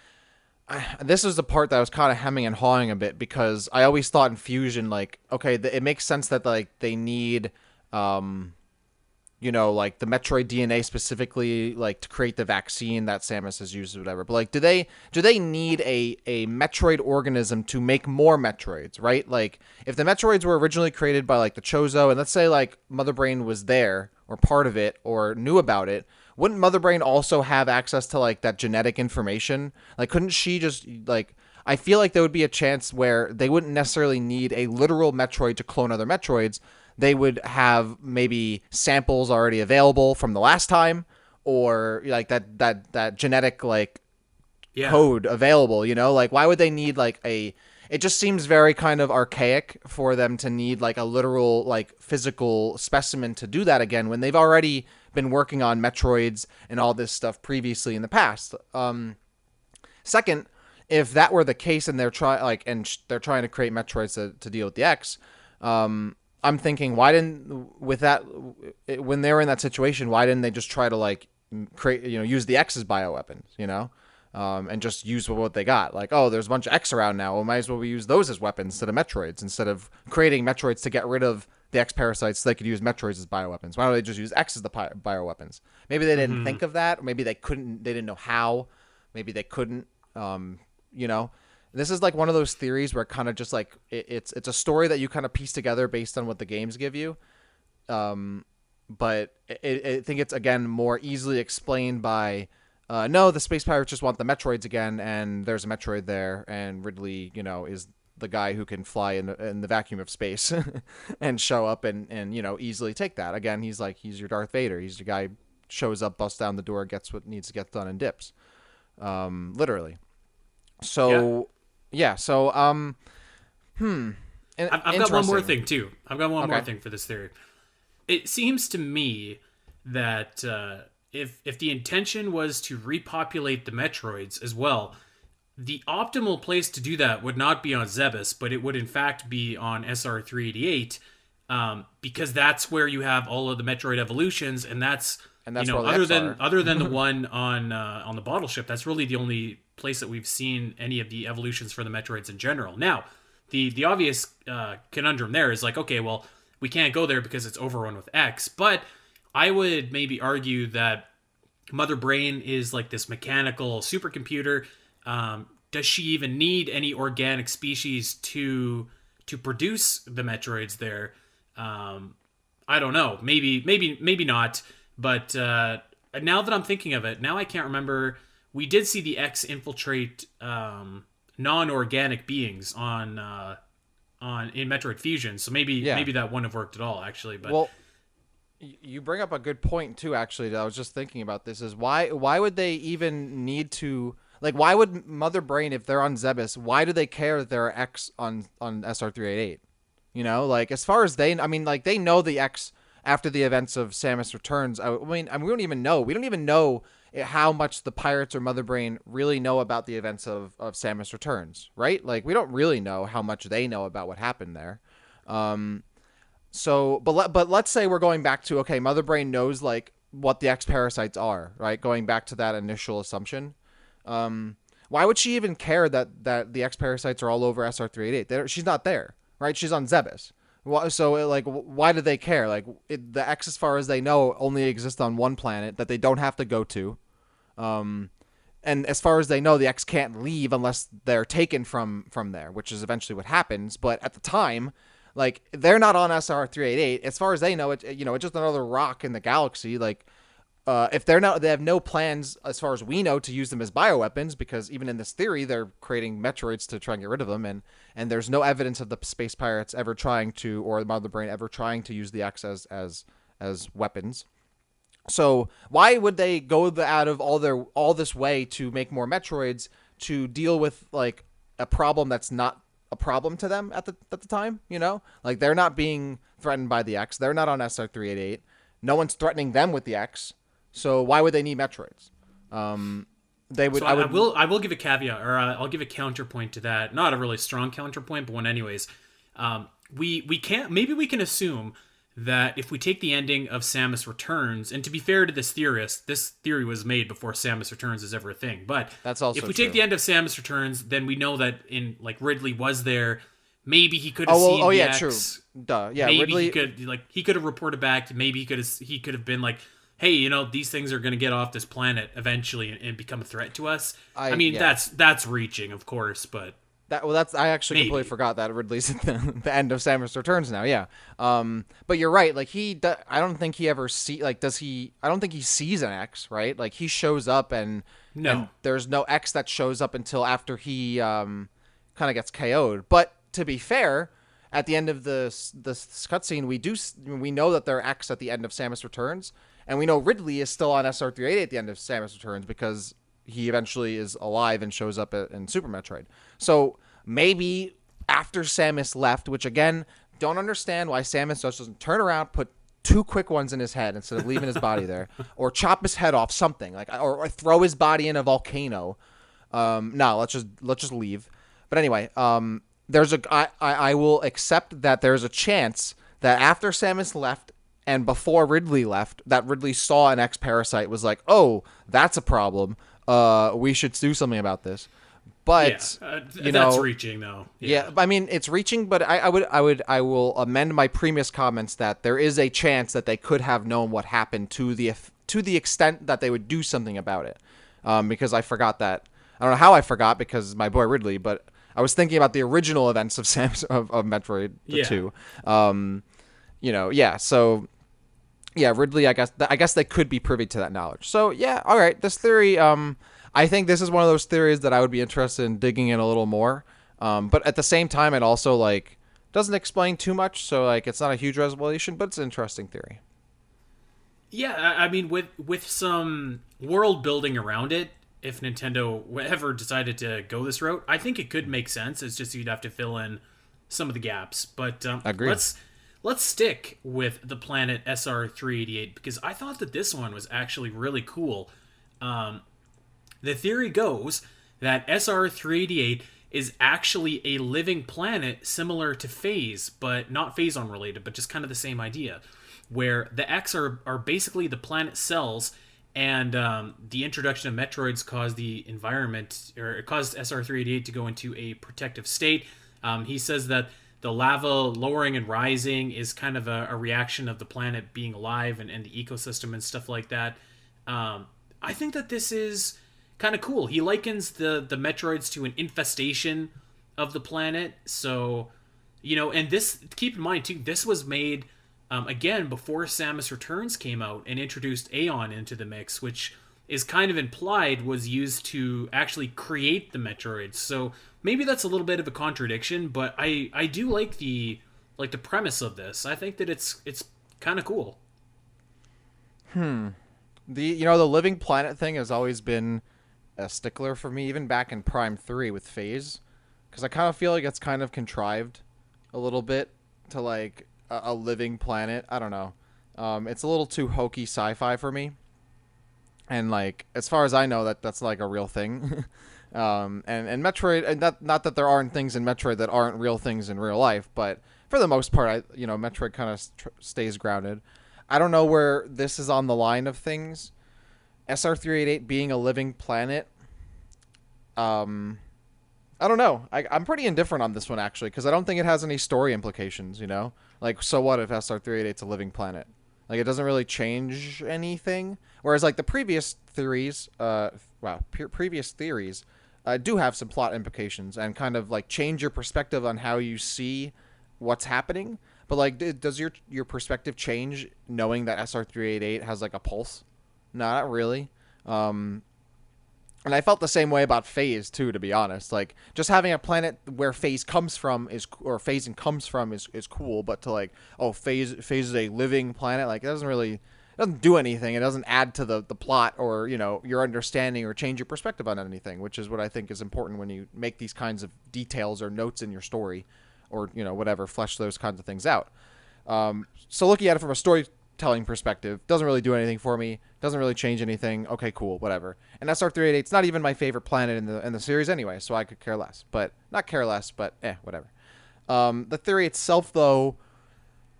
this is the part that I was kind of hemming and hawing a bit, because I always thought in Fusion, like, okay, it makes sense that like they need, like the Metroid DNA specifically, like to create the vaccine that Samus has used or whatever. But like, do they need a Metroid organism to make more Metroids, right? Like, if the Metroids were originally created by like the Chozo, and let's say like Mother Brain was there or part of it or knew about it, wouldn't Mother Brain also have access to like that genetic information? Like, couldn't she just like? I feel like there would be a chance where they wouldn't necessarily need a literal Metroid to clone other Metroids. They would have maybe samples already available from the last time, or like that genetic like Yeah. code available. Like, why would they need like a? It just seems very kind of archaic for them to need like a literal like physical specimen to do that again, when they've already been working on Metroids and all this stuff previously in the past. Second, if that were the case and they're they're trying to create Metroids to deal with the X, I'm thinking, why didn't, with that, when they were in that situation, why didn't they just try to like create, use the X as bioweapons, and just use what they got? Like, oh, there's a bunch of X around now. Well, might as well we use those as weapons instead of Metroids, instead of creating Metroids to get rid of the X parasites so they could use Metroids as bioweapons. Why don't they just use X as the bioweapons? Maybe they didn't think of that, or maybe they couldn't, they didn't know how. Maybe they couldn't, This is like one of those theories where kind of just like it's a story that you kind of piece together based on what the games give you. But I think it's, again, more easily explained by, no, the space pirates just want the Metroids again, and there's a Metroid there, and Ridley, is the guy who can fly in the vacuum of space and show up and easily take that. Again, he's your Darth Vader. He's the guy, shows up, busts down the door, gets what needs to get done, and dips. Literally. So, yeah. So, I've got one more thing too. I've got one Okay. more thing for this theory. It seems to me that if the intention was to repopulate the Metroids as well, the optimal place to do that would not be on Zebes, but it would in fact be on SR388, because that's where you have all of the Metroid evolutions, and that's where the X are. other than the one on the bottle ship, that's really the only place that we've seen any of the evolutions for the Metroids in general. Now, the obvious conundrum there is like, okay, well, we can't go there because it's overrun with X, but I would maybe argue that Mother Brain is like this mechanical supercomputer. Does she even need any organic species to produce the Metroids there? I don't know. Maybe not. But now that I'm thinking of it, now I can't remember. We did see the X infiltrate non-organic beings in Metroid Fusion, so maybe that wouldn't have worked at all, actually. But Well, You bring up a good point too. Actually, that I was just thinking about this. Is why would they even need to like? Why would Mother Brain, if they're on Zebes, why do they care that there are X on SR388? You know, like as far as they, I mean, like they know the X after the events of Samus Returns. We don't even know. We don't even know how much the pirates or Mother Brain really know about the events of Samus Returns, right? Like we don't really know how much they know about what happened there. Um, so, but let's say we're going back to, okay, Mother Brain knows like what the X parasites are, right? Going back to that initial assumption. Why would she even care that the X parasites are all over SR388? She's not there, right? She's on Zebes. So, like, why do they care? Like, the X, as far as they know, only exists on one planet that they don't have to go to. And as far as they know, the X can't leave unless they're taken from there, which is eventually what happens. But at the time, like they're not on SR388. As far as they know, it's just another rock in the galaxy. Like if they're not, they have no plans, as far as we know, to use them as bioweapons, because even in this theory, they're creating Metroids to try and get rid of them, and there's no evidence of the space pirates ever trying to, or the Mother Brain ever trying to use the X as weapons. So why would they go out of all this way to make more Metroids to deal with like a problem that's not a problem to them at the time? You know, like they're not being threatened by the X. They're not on SR388. No one's threatening them with the X. So why would they need Metroids? They would. So I will give a caveat, or I'll give a counterpoint to that. Not a really strong counterpoint, but one anyways. We can't. Maybe we can assume that if we take the ending of Samus Returns, and to be fair to this theorist, this theory was made before Samus Returns is ever a thing. But that's also if we true. take the end of Samus Returns, then we know that in like Ridley was there. Maybe he could have seen the X. True. Duh. Yeah, maybe Ridley... he could have reported back. Maybe he could have been like, hey, these things are going to get off this planet eventually and become a threat to us. I mean, that's reaching, of course, but I actually completely forgot that Ridley's at the end of Samus Returns now. Yeah. But you're right. Like I don't think he ever does he? I don't think he sees an X, right? Like he shows up and there's no X that shows up until after he kind of gets KO'd. But to be fair, at the end of the cutscene, we know that there are X at the end of Samus Returns. And we know Ridley is still on SR388 at the end of Samus Returns because he eventually is alive and shows up in Super Metroid. So maybe after Samus left, which again, don't understand why Samus just doesn't turn around, put 2 quick ones in his head instead of leaving his body there, or chop his head off, something like, or throw his body in a volcano. No, let's just leave. But anyway, I will accept that there's a chance that after Samus left, and before Ridley left, that Ridley saw an X parasite, was like, oh, that's a problem. We should do something about this. But that's reaching though. Yeah, I mean it's reaching, but I will amend my previous comments that there is a chance that they could have known what happened to the extent that they would do something about it. Because I forgot that. I don't know how I forgot because my boy Ridley, but I was thinking about the original events of of Metroid 2. So yeah, Ridley, I guess they could be privy to that knowledge. So yeah, all right, this theory, I think this is one of those theories that I would be interested in digging in a little more. But at the same time, it also like doesn't explain too much, so like it's not a huge revelation, but it's an interesting theory. Yeah, I mean, with some world building around it, if Nintendo ever decided to go this route, I think it could make sense. It's just you'd have to fill in some of the gaps. But agreed. Let's stick with the planet SR388 because I thought that this one was actually really cool. The theory goes that SR388 is actually a living planet similar to Phase, but not Phazon related, but just kind of the same idea, where the X are basically the planet cells, and the introduction of Metroids caused the environment, or it caused SR388 to go into a protective state. He says that the lava lowering and rising is kind of a reaction of the planet being alive and the ecosystem and stuff like that. I think that this is kind of cool. He likens the Metroids to an infestation of the planet. So, and this, keep in mind too, this was made, again, before Samus Returns came out and introduced Aeon into the mix, which is kind of implied was used to actually create the Metroids. So maybe that's a little bit of a contradiction, but I do like the premise of this. I think that it's kind of cool. The living planet thing has always been a stickler for me, even back in Prime 3 with Phase, because I kind of feel like it's kind of contrived a little bit to like a living planet. I don't know. It's a little too hokey sci-fi for me, and like as far as I know, that's like a real thing. And Metroid, and not that there aren't things in Metroid that aren't real things in real life, but for the most part, Metroid kind of stays grounded. I don't know where this is on the line of things. SR388 being a living planet. I don't know. I'm pretty indifferent on this one, actually, because I don't think it has any story implications, you know? Like, so what if SR388's a living planet? Like, it doesn't really change anything. Whereas, like, the previous theories, previous theories do have some plot implications and kind of, like, change your perspective on how you see what's happening. But, like, does your perspective change knowing that SR388 has, like, a pulse? No, not really. And I felt the same way about Phase too, to be honest. Like, just having a planet where Phase comes from phasing comes from is cool, but to like, oh, Phase is a living planet, like, it doesn't do anything. It doesn't add to the plot or, your understanding or change your perspective on anything, which is what I think is important when you make these kinds of details or notes in your story or, whatever, flesh those kinds of things out. So looking at it from a storytelling perspective, doesn't really do anything for me, doesn't really change anything. Okay, cool, whatever. And SR388's not even my favorite planet in the series anyway, so I could care less. But not care less, but whatever. The theory itself, though,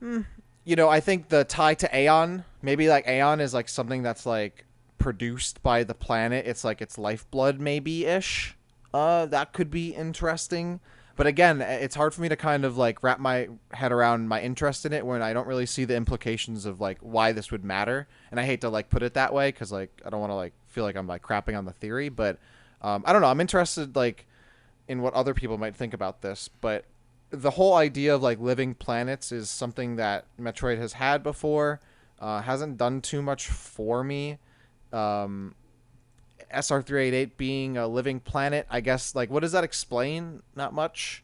I think the tie to Aeon, maybe like Aeon is like something that's like produced by the planet. It's like its lifeblood, maybe ish. That could be interesting. But again, it's hard for me to kind of like wrap my head around my interest in it when I don't really see the implications of like why this would matter. And I hate to like put it that way because like I don't want to like feel like I'm like crapping on the theory. But I don't know. I'm interested like in what other people might think about this. But the whole idea of like living planets is something that Metroid has had before. Hasn't done too much for me. SR388 being a living planet, I guess, like, what does that explain? Not much.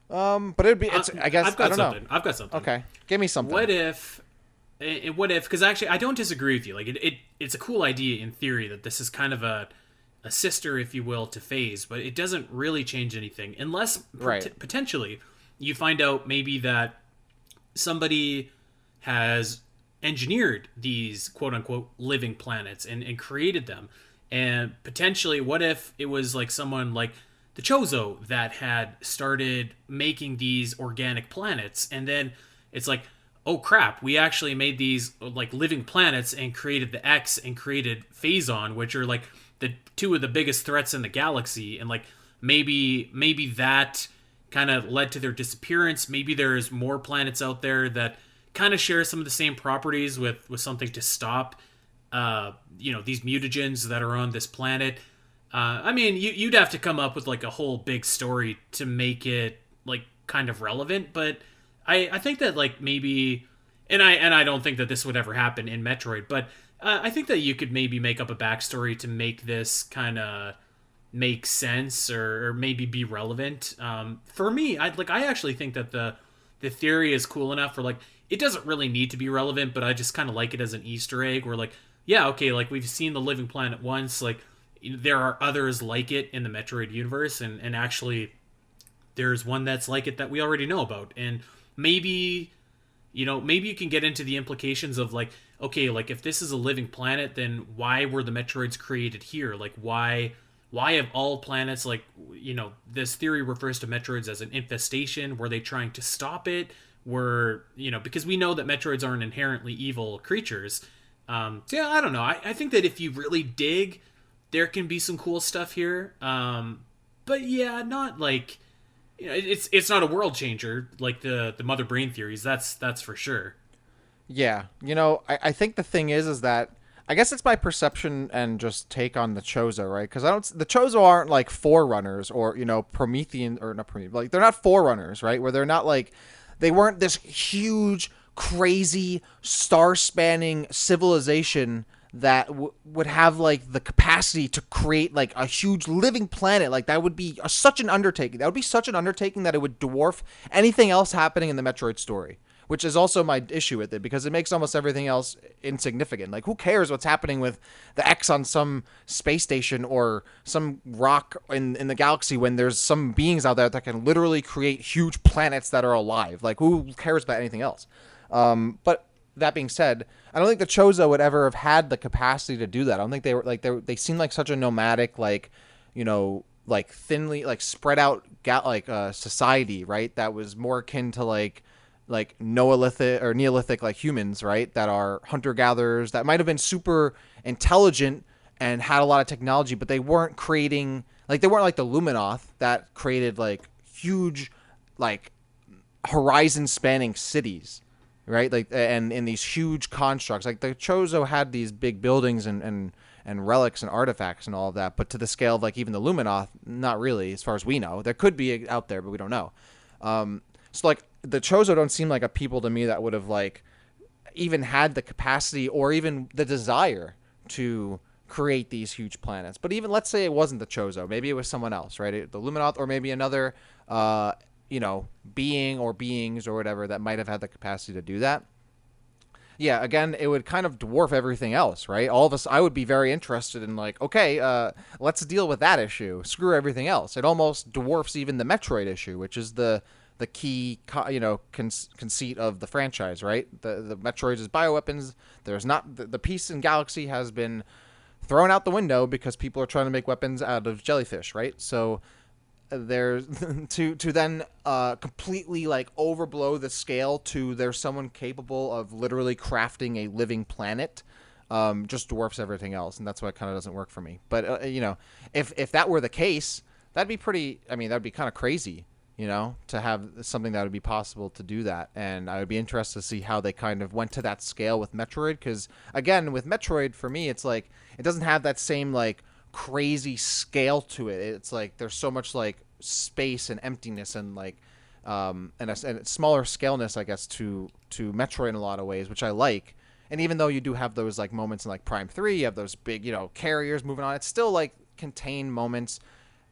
But it'd be, I guess, I've got I don't something. know. I've got something. Okay. Give me something. What if, because actually I don't disagree with you. Like, it's a cool idea in theory that this is kind of a sister, if you will, to Phase, but it doesn't really change anything unless potentially you find out maybe that somebody has engineered these quote unquote living planets and created them. And potentially, what if it was like someone like the Chozo that had started making these organic planets, and then it's like, oh crap, we actually made these like living planets and created the X and created Phazon, which are like the two of the biggest threats in the galaxy, and like maybe that kind of led to their disappearance. Maybe there's more planets out there that kind of share some of the same properties with something to stop these mutagens that are on this planet. I mean, you'd have to come up with like a whole big story to make it like kind of relevant, but I think that like maybe, and I don't think that this would ever happen in Metroid, but I think that you could maybe make up a backstory to make this kind of make sense or maybe be relevant. For me, I actually think that the theory is cool enough for like, it doesn't really need to be relevant, but I just kind of like it as an Easter egg where like, yeah, okay, like we've seen the living planet once, like there are others like it in the Metroid universe, and actually there's one that's like it that we already know about. And maybe you can get into the implications of like, okay, like if this is a living planet, then why were the Metroids created here? Like why have all planets, like, this theory refers to Metroids as an infestation. Were they trying to stop it? Because we know that Metroids aren't inherently evil creatures. So yeah, I don't know. I think that if you really dig, there can be some cool stuff here. But yeah, not like, it's not a world changer like the Mother Brain theories. That's for sure. Yeah, I think the thing is that I guess it's my perception and just take on the Chozo, right? Because the Chozo aren't like forerunners or Promethean or not Promethean, like they're not forerunners, right? Where they're not like, they weren't this huge, crazy, star-spanning civilization that would have like the capacity to create like a huge living planet. Like that would be such an undertaking. That would be such an undertaking that it would dwarf anything else happening in the Metroid story. which is also my issue with it because it makes almost everything else insignificant. Like, who cares what's happening with the X on some space station or some rock in the galaxy when there's some beings out there that can literally create huge planets that are alive? Like, who cares about anything else? But that being said, I don't think the Chozo would ever have had the capacity to do that. I don't think they were like they seemed like such a nomadic, like, like thinly like spread out society, right? That was more akin to like Noolithic or Neolithic like humans, right? That are hunter gatherers that might have been super intelligent and had a lot of technology, but they weren't creating they weren't like the Luminoth that created like huge like horizon spanning cities, right? Like, and in these huge constructs, like the Chozo had these big buildings and relics and artifacts and all of that, but to the scale of like even the Luminoth, not really, as far as we know. There could be out there, but we don't know. So like the Chozo don't seem like a people to me that would have like even had the capacity or even the desire to create these huge planets. But even let's say it wasn't the Chozo, maybe it was someone else, right? The Luminoth, or maybe another being or beings or whatever that might have had the capacity to do that. Yeah, again, it would kind of dwarf everything else, right? All of us, I would be very interested in like, okay, let's deal with that issue. Screw everything else. It almost dwarfs even the Metroid issue, which is the key, conceit of the franchise, right? The Metroids is bioweapons. There's not the peace in Galaxy has been thrown out the window because people are trying to make weapons out of jellyfish, right? So there's to then completely like overblow the scale to there's someone capable of literally crafting a living planet, just dwarfs everything else, and that's why it kind of doesn't work for me. But if that were the case, that'd be pretty. I mean, that'd be kind of crazy, to have something that would be possible to do that. And I would be interested to see how they kind of went to that scale with Metroid, because again, with Metroid, for me, it's like it doesn't have that same like crazy scale to it. It's like there's so much like space and emptiness and like and a smaller scaleness, I guess, to Metroid in a lot of ways, which I like. And even though you do have those like moments in like Prime 3, you have those big carriers moving on, it's still like contained moments.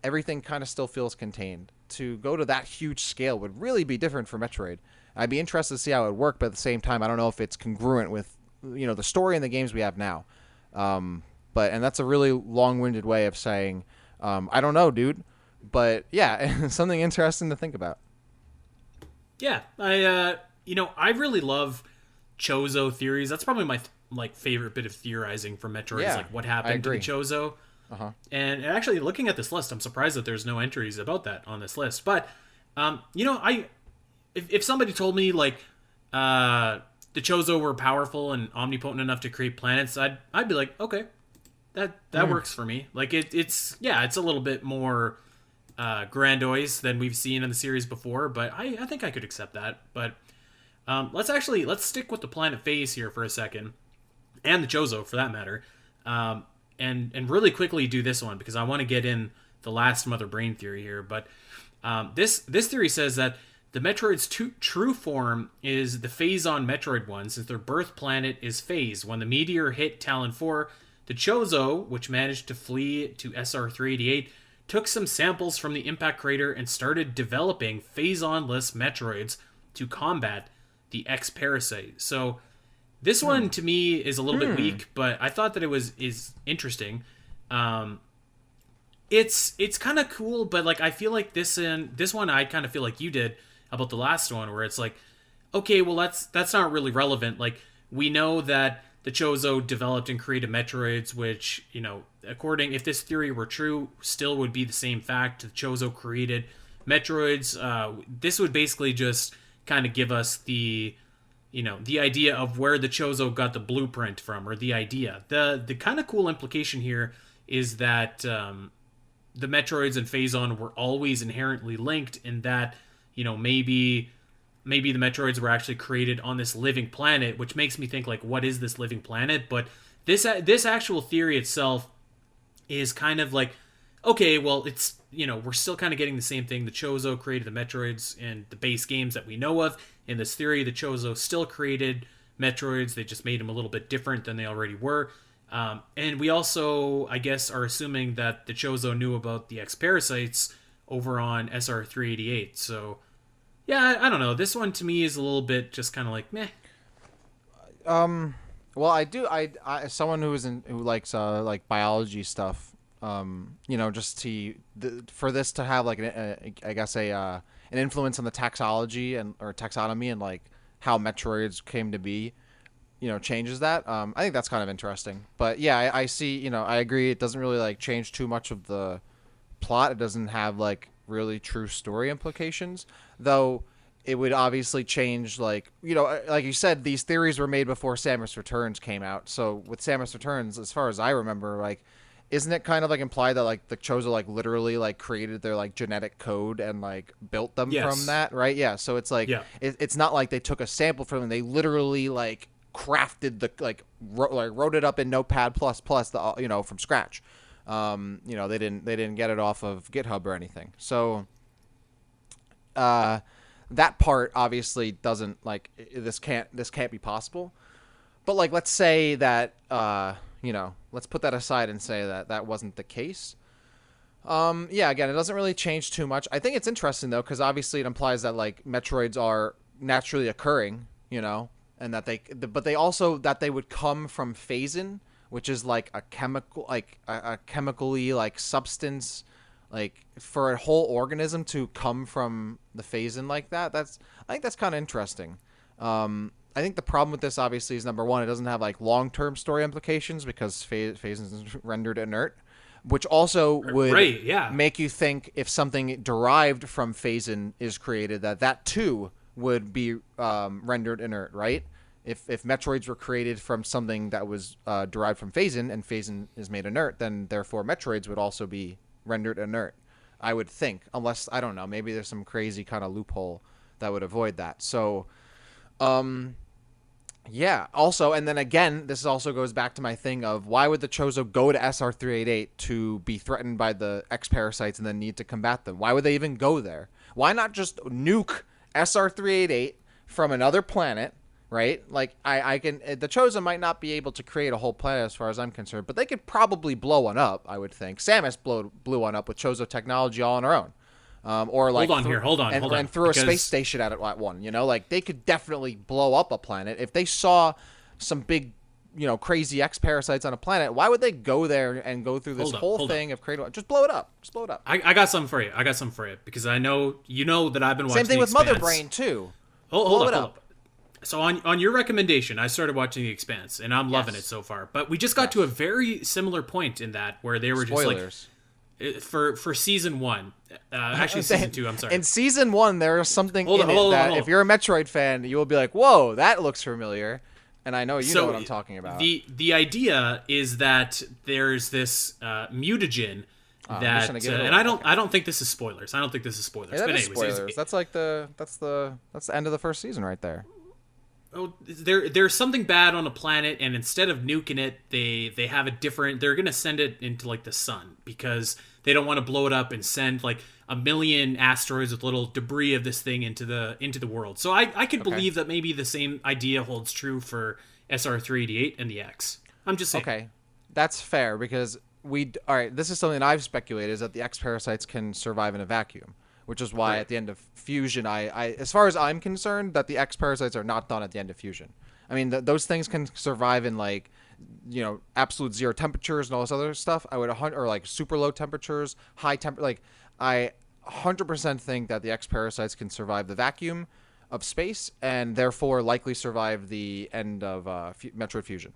Everything kind of still feels contained. To go to that huge scale would really be different for Metroid. I'd be interested to see how it would work, but at the same time, I don't know if it's congruent with the story and the games we have now. And that's a really long-winded way of saying, I don't know, dude. But yeah, something interesting to think about. Yeah, I really love Chozo theories. That's probably my favorite bit of theorizing for Metroid is like what happened to the Chozo. Uh-huh. And actually, looking at this list, I'm surprised that there's no entries about that on this list. But if somebody told me like the Chozo were powerful and omnipotent enough to create planets, I'd be like, okay, that works for me. Like it's a little bit more grandiose than we've seen in the series before, but I think I could accept that. But let's stick with the planet phase here for a second, and the Chozo for that matter, and really quickly do this one because I want to get in the last mother brain theory here. But this theory says that the Metroid's true form is the Phazon Metroid one, since their birth planet is Phase. When the meteor hit Talon 4, the Chozo, which managed to flee to SR-388, took some samples from the impact crater and started developing Phazon-less Metroids to combat the X-Parasite. So this one to me is a little bit weak, but I thought that is interesting. It's kind of cool, but like I feel like this one I kind of feel like you did about the last one, where it's like, okay, well that's not really relevant. Like we know that the Chozo developed and created Metroids, which, according, if this theory were true, still would be the same fact. The Chozo created Metroids. This would basically just kind of give us the idea of where the Chozo got the blueprint from, or the idea. The kind of cool implication here is that the Metroids and Phazon were always inherently linked, in that, maybe the Metroids were actually created on this living planet, which makes me think, like, what is this living planet? But this actual theory itself is kind of like, okay, well, it's, we're still kind of getting the same thing. The Chozo created the Metroids in the base games that we know of. In this theory, the Chozo still created Metroids. They just made them a little bit different than they already were. And we also, I guess, are assuming that the Chozo knew about the X-Parasites over on SR-388. So Yeah, I don't know. This one to me is a little bit just kind of like meh. Well, I do. As someone who likes like biology stuff, just for this to have like I guess an influence on the taxology and or taxonomy and like how Metroids came to be, changes that. I think that's kind of interesting. But yeah, I see. I agree. It doesn't really like change too much of the plot. It doesn't have like really true story implications, though. It would obviously change, like like you said, these theories were made before Samus Returns came out. So with Samus Returns, as far as I remember, like, isn't it kind of like implied that like the Chozo like literally like created their like genetic code and like built them from Yes. that, right? Yeah. So it's like Yeah. it's not like they took a sample from them; they literally like crafted the wrote it up in Notepad plus plus the from scratch. They didn't get it off of GitHub or anything. So that part obviously doesn't like this can't be possible. But like let's say that let's put that aside and say that that wasn't the case. Yeah, again, it doesn't really change too much. I think it's interesting though because obviously it implies that like Metroids are naturally occurring, and that but they also that they would come from phazon, which is like a chemical, like a chemically like substance, like for a whole organism to come from the phazon like that. I think that's kind of interesting. I think the problem with this obviously is number one, it doesn't have like long-term story implications because phazon is rendered inert, which also would Right. Yeah. make you think if something derived from phazon is created, that too would be rendered inert, right? If Metroids were created from something that was derived from phazon and phazon is made inert, then therefore Metroids would also be rendered inert. I would think, unless I don't know, maybe there's some crazy kind of loophole that would avoid that. So, yeah. Also, and then again, this also goes back to my thing of why would the Chozo go to SR388 to be threatened by the X parasites and then need to combat them? Why would they even go there? Why not just nuke SR388 from another planet? Right? Like I can the Chozo might not be able to create a whole planet as far as I'm concerned, but they could probably blow one up. I would think Samus blew one up with Chozo technology all on her own. Or like Hold on, and threw a space station at it at one. Like they could definitely blow up a planet if they saw some big, crazy X parasites on a planet. Why would they go there and go through this whole thing of creating? Just blow it up. Just blow it up. I got something for you. because I know that I've been watching. Same thing The with Expanse. Mother Brain too. Hold up. So on your recommendation, I started watching The Expanse, and I'm loving it so far. But we just got to a very similar point in that where they were Spoilers. just like, for season 1, actually season 2. I'm sorry. In season 1, there's something that if you're a Metroid fan, you will be like, "Whoa, that looks familiar," and I know you know what I'm talking about. The idea is that there's this mutagen that, and I don't think this is spoilers. I don't think this is spoilers. Yeah, but anyways, spoilers. That's like that's the end of the first season right there. Oh, there's something bad on a planet, and instead of nuking it, they have a different. They're gonna send it into like the sun because they don't want to blow it up and send like a million asteroids with little debris of this thing into the world. So I could believe that maybe the same idea holds true for SR388 and the X. I'm just saying. Okay, that's fair because all right. This is something I've speculated is that the X parasites can survive in a vacuum. Which is why at the end of fusion, I as far as I'm concerned, that the X parasites are not done at the end of fusion. I mean, those things can survive in like, absolute zero temperatures and all this other stuff. I would or like super low temperatures, high like I 100% think that the X parasites can survive the vacuum of space and therefore likely survive the end of Metroid Fusion.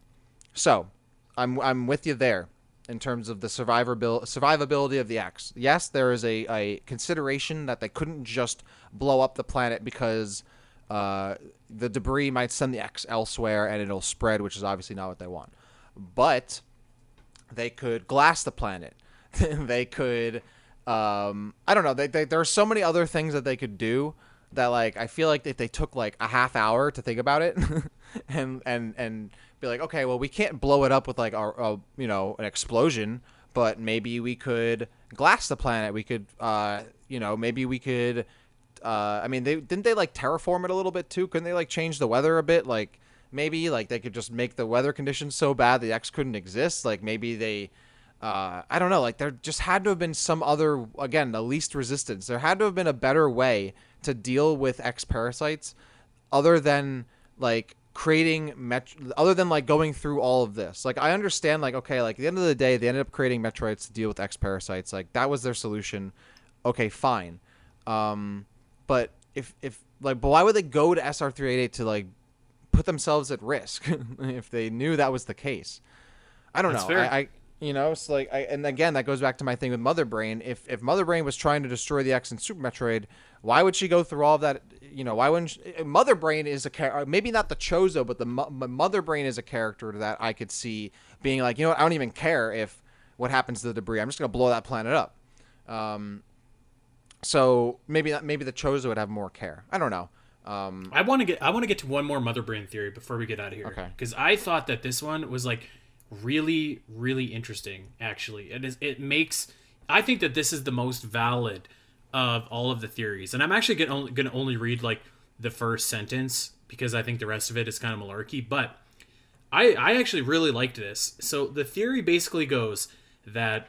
So, I'm with you there. In terms of the survivability of the X. Yes, there is a consideration that they couldn't just blow up the planet because the debris might send the X elsewhere and it'll spread, which is obviously not what they want. But they could glass the planet. They could, I don't know, there are so many other things that they could do that, like, I feel like if they took, like, a half hour to think about it and be like, okay, well, we can't blow it up with like an explosion, but maybe we could glass the planet. We could, maybe we could. I mean, didn't they like terraform it a little bit too? Couldn't they like change the weather a bit? Like maybe like they could just make the weather conditions so bad the X couldn't exist. Like maybe they, I don't know. Like there just had to have been some other, again, the least resistance. There had to have been a better way to deal with X parasites other than like other than like going through all of this. Like I understand like okay, like at the end of the day they ended up creating Metroids to deal with X parasites. Like that was their solution. Okay, fine. But if like but why would they go to SR388 to like put themselves at risk if they knew that was the case? I don't know. Fair. I you know, it's like and again that goes back to my thing with Mother Brain. If Mother Brain was trying to destroy the X in Super Metroid, why would she go through all of that? You know, why wouldn't Mother Brain is a character, maybe not the Chozo, but the Mother Brain is a character that I could see being like, you know what, I don't even care if what happens to the debris. I'm just gonna blow that planet up. So maybe the Chozo would have more care. I don't know. I want to get to one more Mother Brain theory before we get out of here. Okay. Because I thought that this one was like really, really interesting. Actually, I think that this is the most valid of all of the theories, and I'm actually gonna only read like the first sentence because I think the rest of it is kind of malarkey. But I actually really liked this. So the theory basically goes that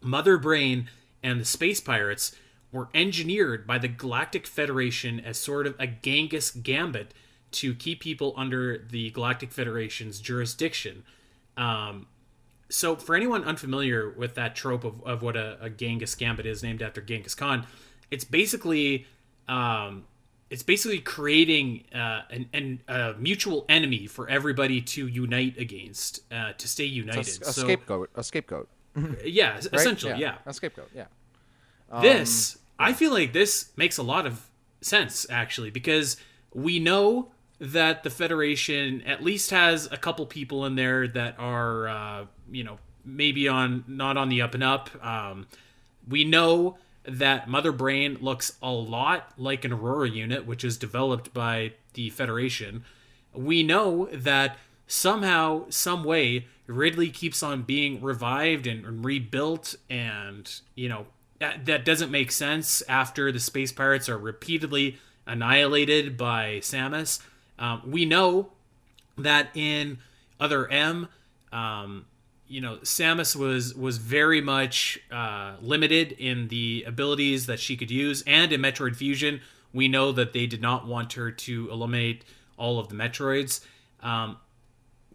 Mother Brain and the space pirates were engineered by the Galactic Federation as sort of a Genghis gambit to keep people under the Galactic Federation's jurisdiction. So for anyone unfamiliar with that trope of what a Genghis gambit is, named after Genghis Khan, it's basically creating a mutual enemy for everybody to unite against, to stay united. A scapegoat. Yeah, right? essentially, yeah. A scapegoat, yeah. I feel like this makes a lot of sense, actually, because we know that the Federation at least has a couple people in there that are, maybe not on the up and up. We know that Mother Brain looks a lot like an Aurora unit, which is developed by the Federation. We know that somehow, some way, Ridley keeps on being revived and rebuilt, and, that doesn't make sense after the space pirates are repeatedly annihilated by Samus. We know that in Other M, Samus was very much limited in the abilities that she could use, and in Metroid Fusion, we know that they did not want her to eliminate all of the Metroids.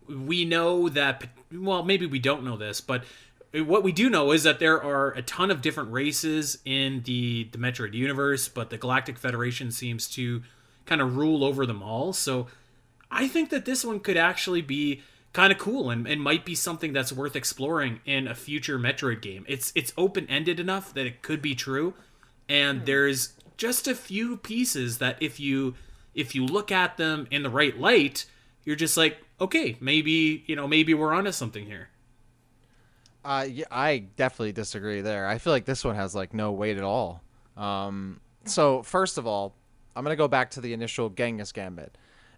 We know that, well, maybe we don't know this, but what we do know is that there are a ton of different races in the Metroid universe, but the Galactic Federation seems to kind of rule over them all. So I think that this one could actually be kind of cool and might be something that's worth exploring in a future Metroid game. It's open-ended enough that it could be true, and there's just a few pieces that if you look at them in the right light, you're just like, okay, maybe we're onto something here. Yeah, I definitely disagree there. I feel like this one has like no weight at all. So first of all, I'm gonna go back to the initial Genghis Gambit.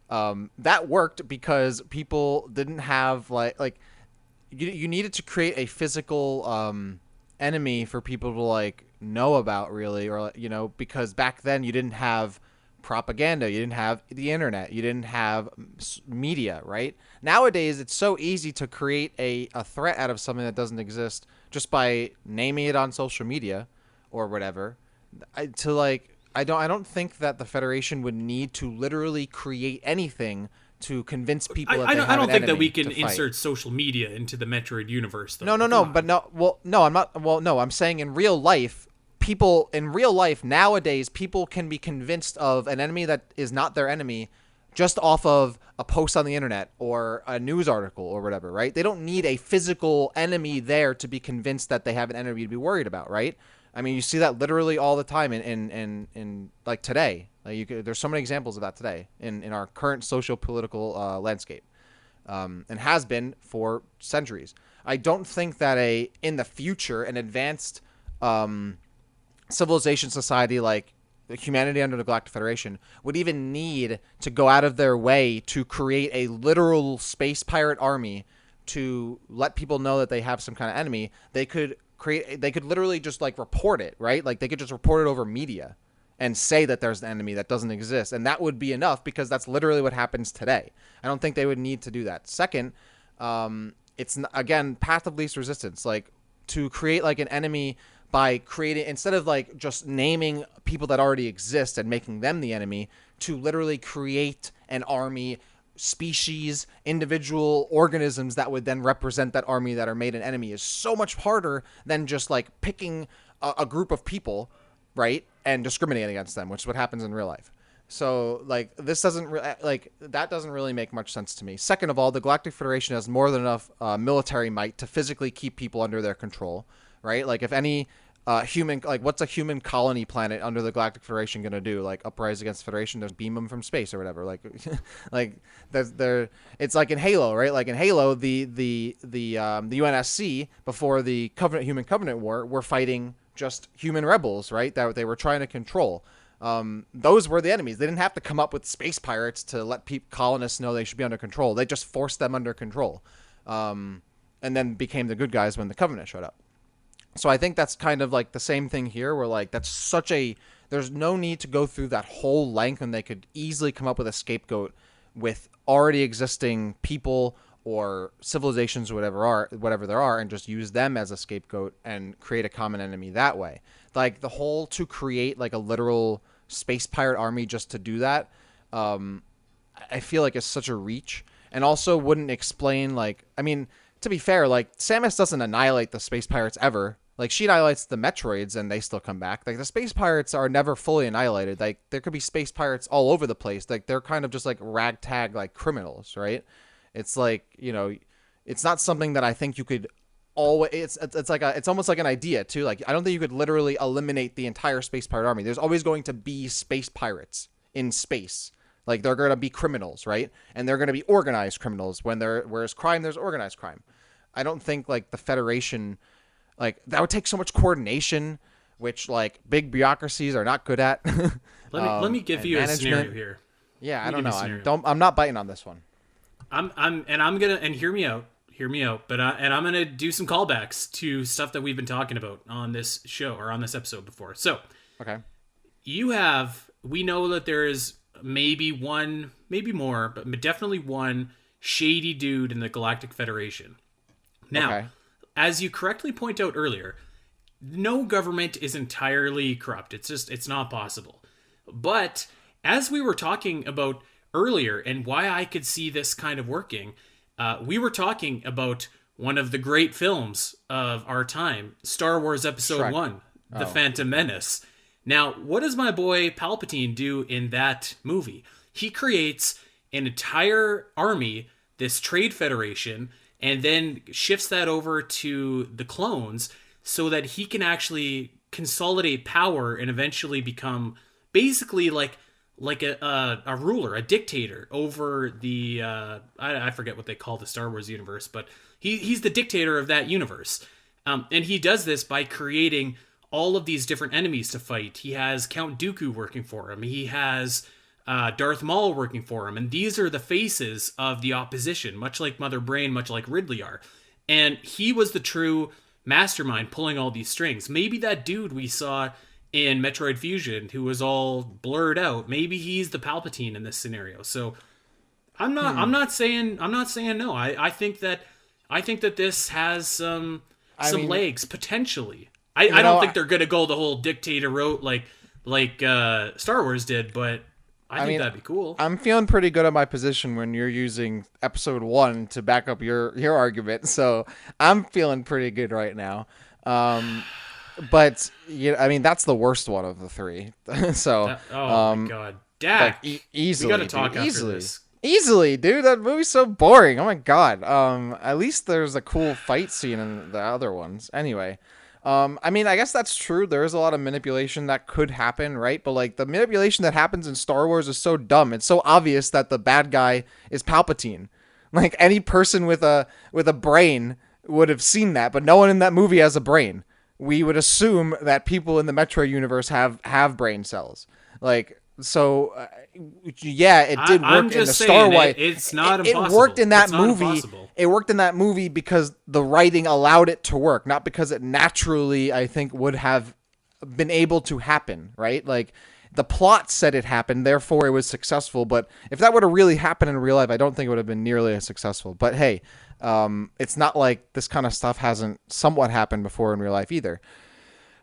That worked because people didn't have like you needed to create a physical enemy for people to like know about, really, or because back then you didn't have propaganda, you didn't have the internet, you didn't have media, right? Nowadays it's so easy to create a threat out of something that doesn't exist just by naming it on social media or whatever. I don't think that the Federation would need to literally create anything to convince people that they have I don't an think that we enemy can to fight. insert social media into the Metroid universe, though. I'm saying in real life, people in real life nowadays, people can be convinced of an enemy that is not their enemy just off of a post on the internet or a news article or whatever, right? They don't need a physical enemy there to be convinced that they have an enemy to be worried about, right? I mean, you see that literally all the time in like today. Like there's so many examples of that today in our current social political landscape, and has been for centuries. I don't think that in the future an advanced civilization society like humanity under the Galactic Federation would even need to go out of their way to create a literal space pirate army to let people know that they have some kind of enemy. They could literally just like report it, right? Like they could just report it over media and say that there's an enemy that doesn't exist, and that would be enough because that's literally what happens today. I don't think they would need to do that. Second, it's again path of least resistance, like to create like an enemy by creating, instead of like just naming people that already exist and making them the enemy, to literally create an army, species, individual organisms that would then represent that army that are made an enemy is so much harder than just like picking a group of people, right, and discriminating against them, which is what happens in real life. So like this doesn't that doesn't really make much sense to me. Second of all, the Galactic Federation has more than enough military might to physically keep people under their control, right? Like if any human, like what's a human colony planet under the Galactic Federation gonna do? Like uprise against the Federation? There's beam them from space or whatever. Like, like there. It's like in Halo, right? Like in Halo, the UNSC before the Human Covenant War were fighting just human rebels, right? That they were trying to control. Those were the enemies. They didn't have to come up with space pirates to let colonists know they should be under control. They just forced them under control, and then became the good guys when the Covenant showed up. So I think that's kind of like the same thing here, where like that's such a, there's no need to go through that whole length, and they could easily come up with a scapegoat with already existing people or civilizations or whatever there are, and just use them as a scapegoat and create a common enemy that way. Like the whole to create like a literal space pirate army just to do that, I feel like it's such a reach, and also wouldn't explain, like, I mean, to be fair, like Samus doesn't annihilate the space pirates ever. Like she annihilates the Metroids and they still come back. Like the space pirates are never fully annihilated. Like there could be space pirates all over the place. Like they're kind of just like ragtag like criminals, right? It's like, you know, it's not something that I think you could always, it's almost like an idea too. Like I don't think you could literally eliminate the entire space pirate army. There's always going to be space pirates in space. Like they're going to be criminals, right? And they're going to be organized criminals whereas crime, there's organized crime. I don't think like the Federation, like that would take so much coordination, which like big bureaucracies are not good at. Let me give you a scenario here. Yeah, I don't know. I'm not biting on this one. I'm gonna hear me out. But I'm gonna do some callbacks to stuff that we've been talking about on this show or on this episode before. So, okay, we know that there is maybe one, maybe more, but definitely one shady dude in the Galactic Federation. Now, okay, as you correctly point out earlier, no government is entirely corrupt. It's not possible. But as we were talking about earlier, and why I could see this kind of working, we were talking about one of the great films of our time, Star Wars Episode 1, The Phantom Menace. Now, what does my boy Palpatine do in that movie? He creates an entire army, this trade federation, and then shifts that over to the clones so that he can actually consolidate power and eventually become basically like a ruler, a dictator over the I forget what they call the Star Wars universe, but he's the dictator of that universe, and he does this by creating all of these different enemies to fight. He has Count Dooku working for him. He has Darth Maul working for him, and these are the faces of the opposition, much like Mother Brain, much like Ridley are. And he was the true mastermind pulling all these strings. Maybe that dude we saw in Metroid Fusion, who was all blurred out, maybe he's the Palpatine in this scenario. So I'm not saying no. I think that this has some legs potentially. I don't think they're gonna go the whole dictator route like Star Wars did, but I think that'd be cool. I'm feeling pretty good at my position when you're using Episode 1 to back up your argument, so I'm feeling pretty good right now. But yeah, I mean that's the worst one of the three. So my god, Dak, easily, we gotta talk after this. Easily, dude. That movie's so boring. Oh my god. At least there's a cool fight scene in the other ones. Anyway. I mean, I guess that's true. There is a lot of manipulation that could happen, right? But like the manipulation that happens in Star Wars is so dumb. It's so obvious that the bad guy is Palpatine. Like any person with a brain would have seen that, but no one in that movie has a brain. We would assume that people in the Metroid universe have brain cells. Like so, yeah, it did work in the Star Wars. It's not impossible. It worked in that movie. It worked in that movie because the writing allowed it to work, not because it naturally, I think, would have been able to happen, right? Like, the plot said it happened, therefore it was successful, but if that would have really happened in real life, I don't think it would have been nearly as successful. But hey, it's not like this kind of stuff hasn't somewhat happened before in real life either.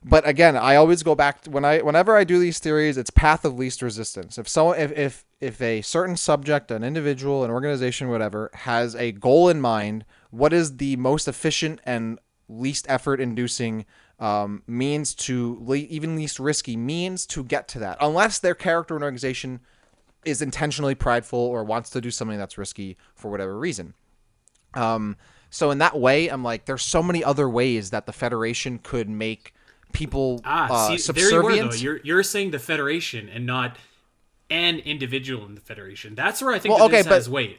But again, I always go back to whenever I do these theories, it's path of least resistance. If a certain subject, an individual, an organization, whatever, has a goal in mind, what is the most efficient and least effort inducing means to even least risky means to get to that, unless their character and organization is intentionally prideful or wants to do something that's risky for whatever reason. So in that way, I'm like, there's so many other ways that the Federation could make people subservient. There you are, though. You're saying the Federation and not an individual in the Federation. That's where I think this has weight.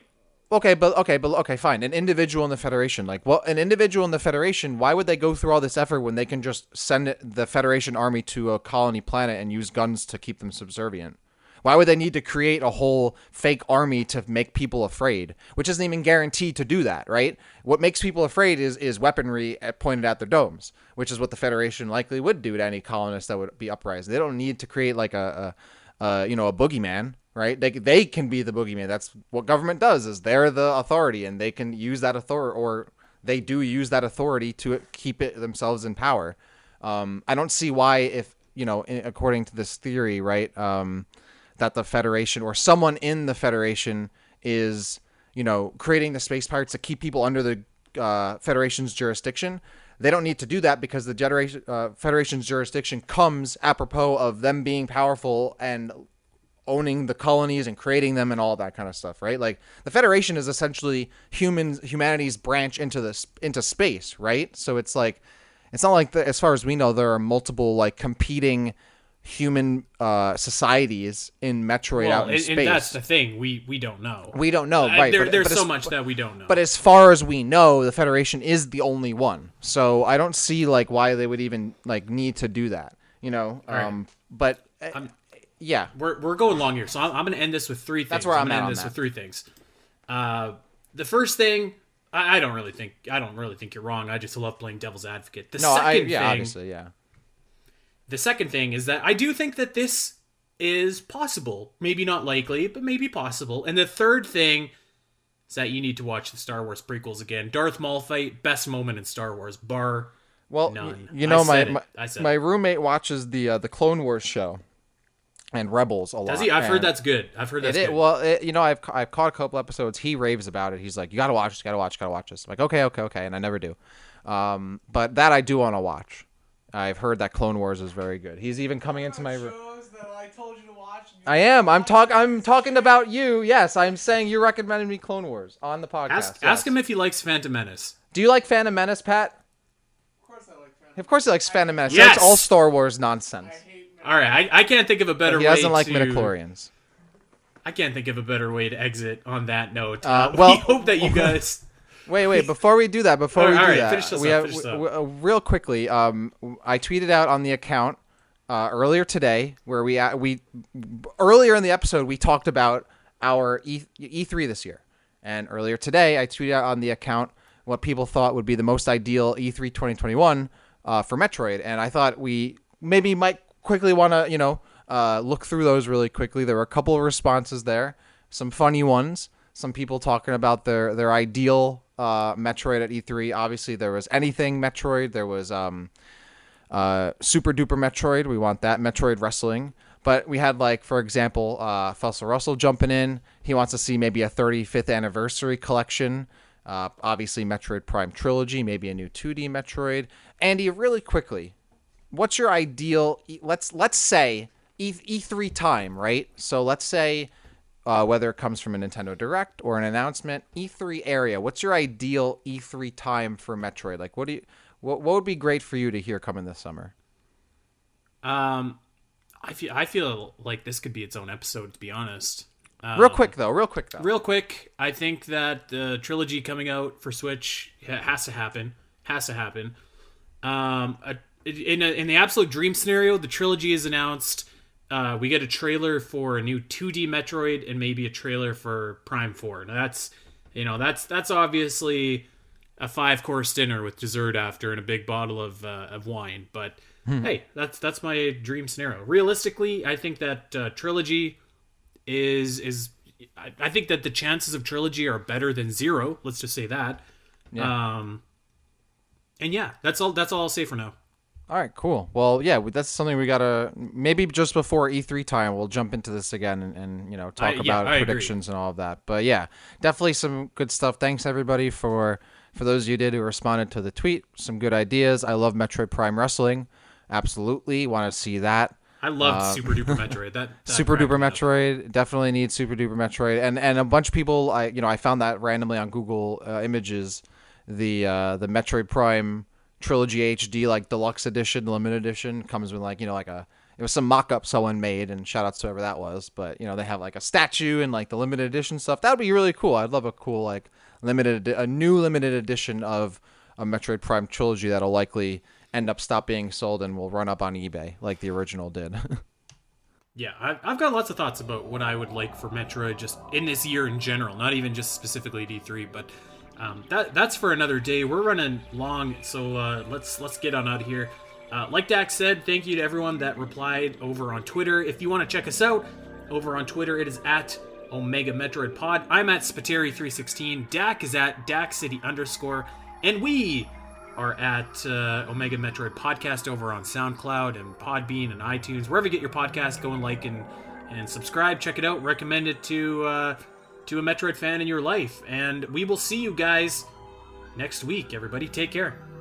Okay, fine. An individual in the Federation, an individual in the Federation, why would they go through all this effort when they can just send the Federation army to a colony planet and use guns to keep them subservient? Why would they need to create a whole fake army to make people afraid, which isn't even guaranteed to do that, right? What makes people afraid is weaponry pointed at their domes, which is what the Federation likely would do to any colonist that would be uprising. They don't need to create like a boogeyman, right? They can be the boogeyman. That's what government does, is they're the authority, and they can use that authority, or they do use that authority to keep it themselves in power. I don't see why, if, according to this theory, right, that the Federation or someone in the Federation is, creating the space pirates to keep people under the Federation's jurisdiction. They don't need to do that because the Federation's jurisdiction comes apropos of them being powerful and owning the colonies and creating them and all that kind of stuff, right? Like, the Federation is essentially humanity's branch into space, right? So it's like, it's not like as far as we know, there are multiple like competing human societies in Metroid out in space. And that's the thing, we don't know. We don't know, right? There's so much that we don't know. But as far as we know, the Federation is the only one. So I don't see like why they would even like need to do that, Right. But yeah, we're going long here, so I'm going to end this with three things. That's where I'm at. End this with three things. The first thing, I don't really think you're wrong. I just love playing devil's advocate. Obviously, yeah. The second thing is that I do think that this is possible. Maybe not likely, but maybe possible. And the third thing is that you need to watch the Star Wars prequels again. Darth Maul fight, best moment in Star Wars, bar none. My roommate watches the Clone Wars show and Rebels a lot. Does he? I've heard that's good. Good. Well, I've caught a couple episodes. He raves about it. He's like, you gotta watch this, gotta watch this. I'm like, okay, and I never do. But that I do want to watch. I've heard that Clone Wars is very good. He's even coming into my room. I told you to watch. I am. I'm talking about you. Yes, I'm saying you recommended me Clone Wars on the podcast. Ask him if he likes Phantom Menace. Do you like Phantom Menace, Pat? Of course I like Phantom. Of course he likes Phantom Menace. Yes! That's all Star Wars nonsense. I hate Menace. All right, I can't think of a better way. He doesn't like midichlorians. I can't think of a better way to exit on that note. Well, we hope that you guys. Wait! Before we do that, finish this up. Real quickly, I tweeted out on the account earlier today where we earlier in the episode we talked about our E3 this year, and earlier today I tweeted out on the account what people thought would be the most ideal E3 2021 for Metroid, and I thought we maybe might quickly want to look through those really quickly. There were a couple of responses there, some funny ones. Some people talking about their ideal Metroid at E3. Obviously, there was anything Metroid. There was Super Duper Metroid. We want that. Metroid Wrestling. But we had, like, for example, Fessel Russell jumping in. He wants to see maybe a 35th anniversary collection. Obviously, Metroid Prime Trilogy. Maybe a new 2D Metroid. Andy, really quickly, what's your ideal? Let's say E3 time, right? So let's say. Whether it comes from a Nintendo Direct or an announcement, E3 area. What's your ideal E3 time for Metroid? Like, what would be great for you to hear coming this summer? I feel like this could be its own episode, to be honest. Real quick though. Real quick. I think that the trilogy coming out for Switch has to happen. In the absolute dream scenario, the trilogy is announced. We get a trailer for a new 2D Metroid and maybe a trailer for Prime 4. Now that's obviously a 5-course dinner with dessert after and a big bottle of wine. But hey, that's my dream scenario. Realistically, I think that trilogy is I think that the chances of trilogy are better than 0. Let's just say that. Yeah. And yeah, that's all I'll say for now. All right, cool. Well, yeah, that's something we gotta maybe just before E3 time. We'll jump into this again and talk about I agree. predictions and all of that. But yeah, definitely some good stuff. Thanks everybody for those of you did who responded to the tweet. Some good ideas. I love Metroid Prime Wrestling. Absolutely want to see that. I loved Super Duper Metroid. That Super cracked Duper me up. Metroid definitely needs Super Duper Metroid, and a bunch of people I found that randomly on Google Images, the Metroid Prime Trilogy HD like deluxe edition, limited edition comes with like a it was some mock up someone made, and shout outs to whoever that was, but they have like a statue and like the limited edition stuff. That would be really cool. I'd love a cool like a new limited edition of a Metroid Prime trilogy that'll likely end up stop being sold and will run up on eBay like the original did. Yeah, I've got lots of thoughts about what I would like for Metroid just in this year in general, not even just specifically D3, but that's for another day. We're running long, so let's get on out of here. Like Dax said, thank you to everyone that replied over on Twitter. If you want to check us out over on Twitter, it is at Omega Metroid Pod. I'm at Spateri316. Dak is at DakCity_, and we are at Omega Metroid Podcast over on SoundCloud and Podbean and iTunes. Wherever you get your podcast, go and like and subscribe. Check it out. Recommend it to a Metroid fan in your life. And we will see you guys next week. Everybody, take care.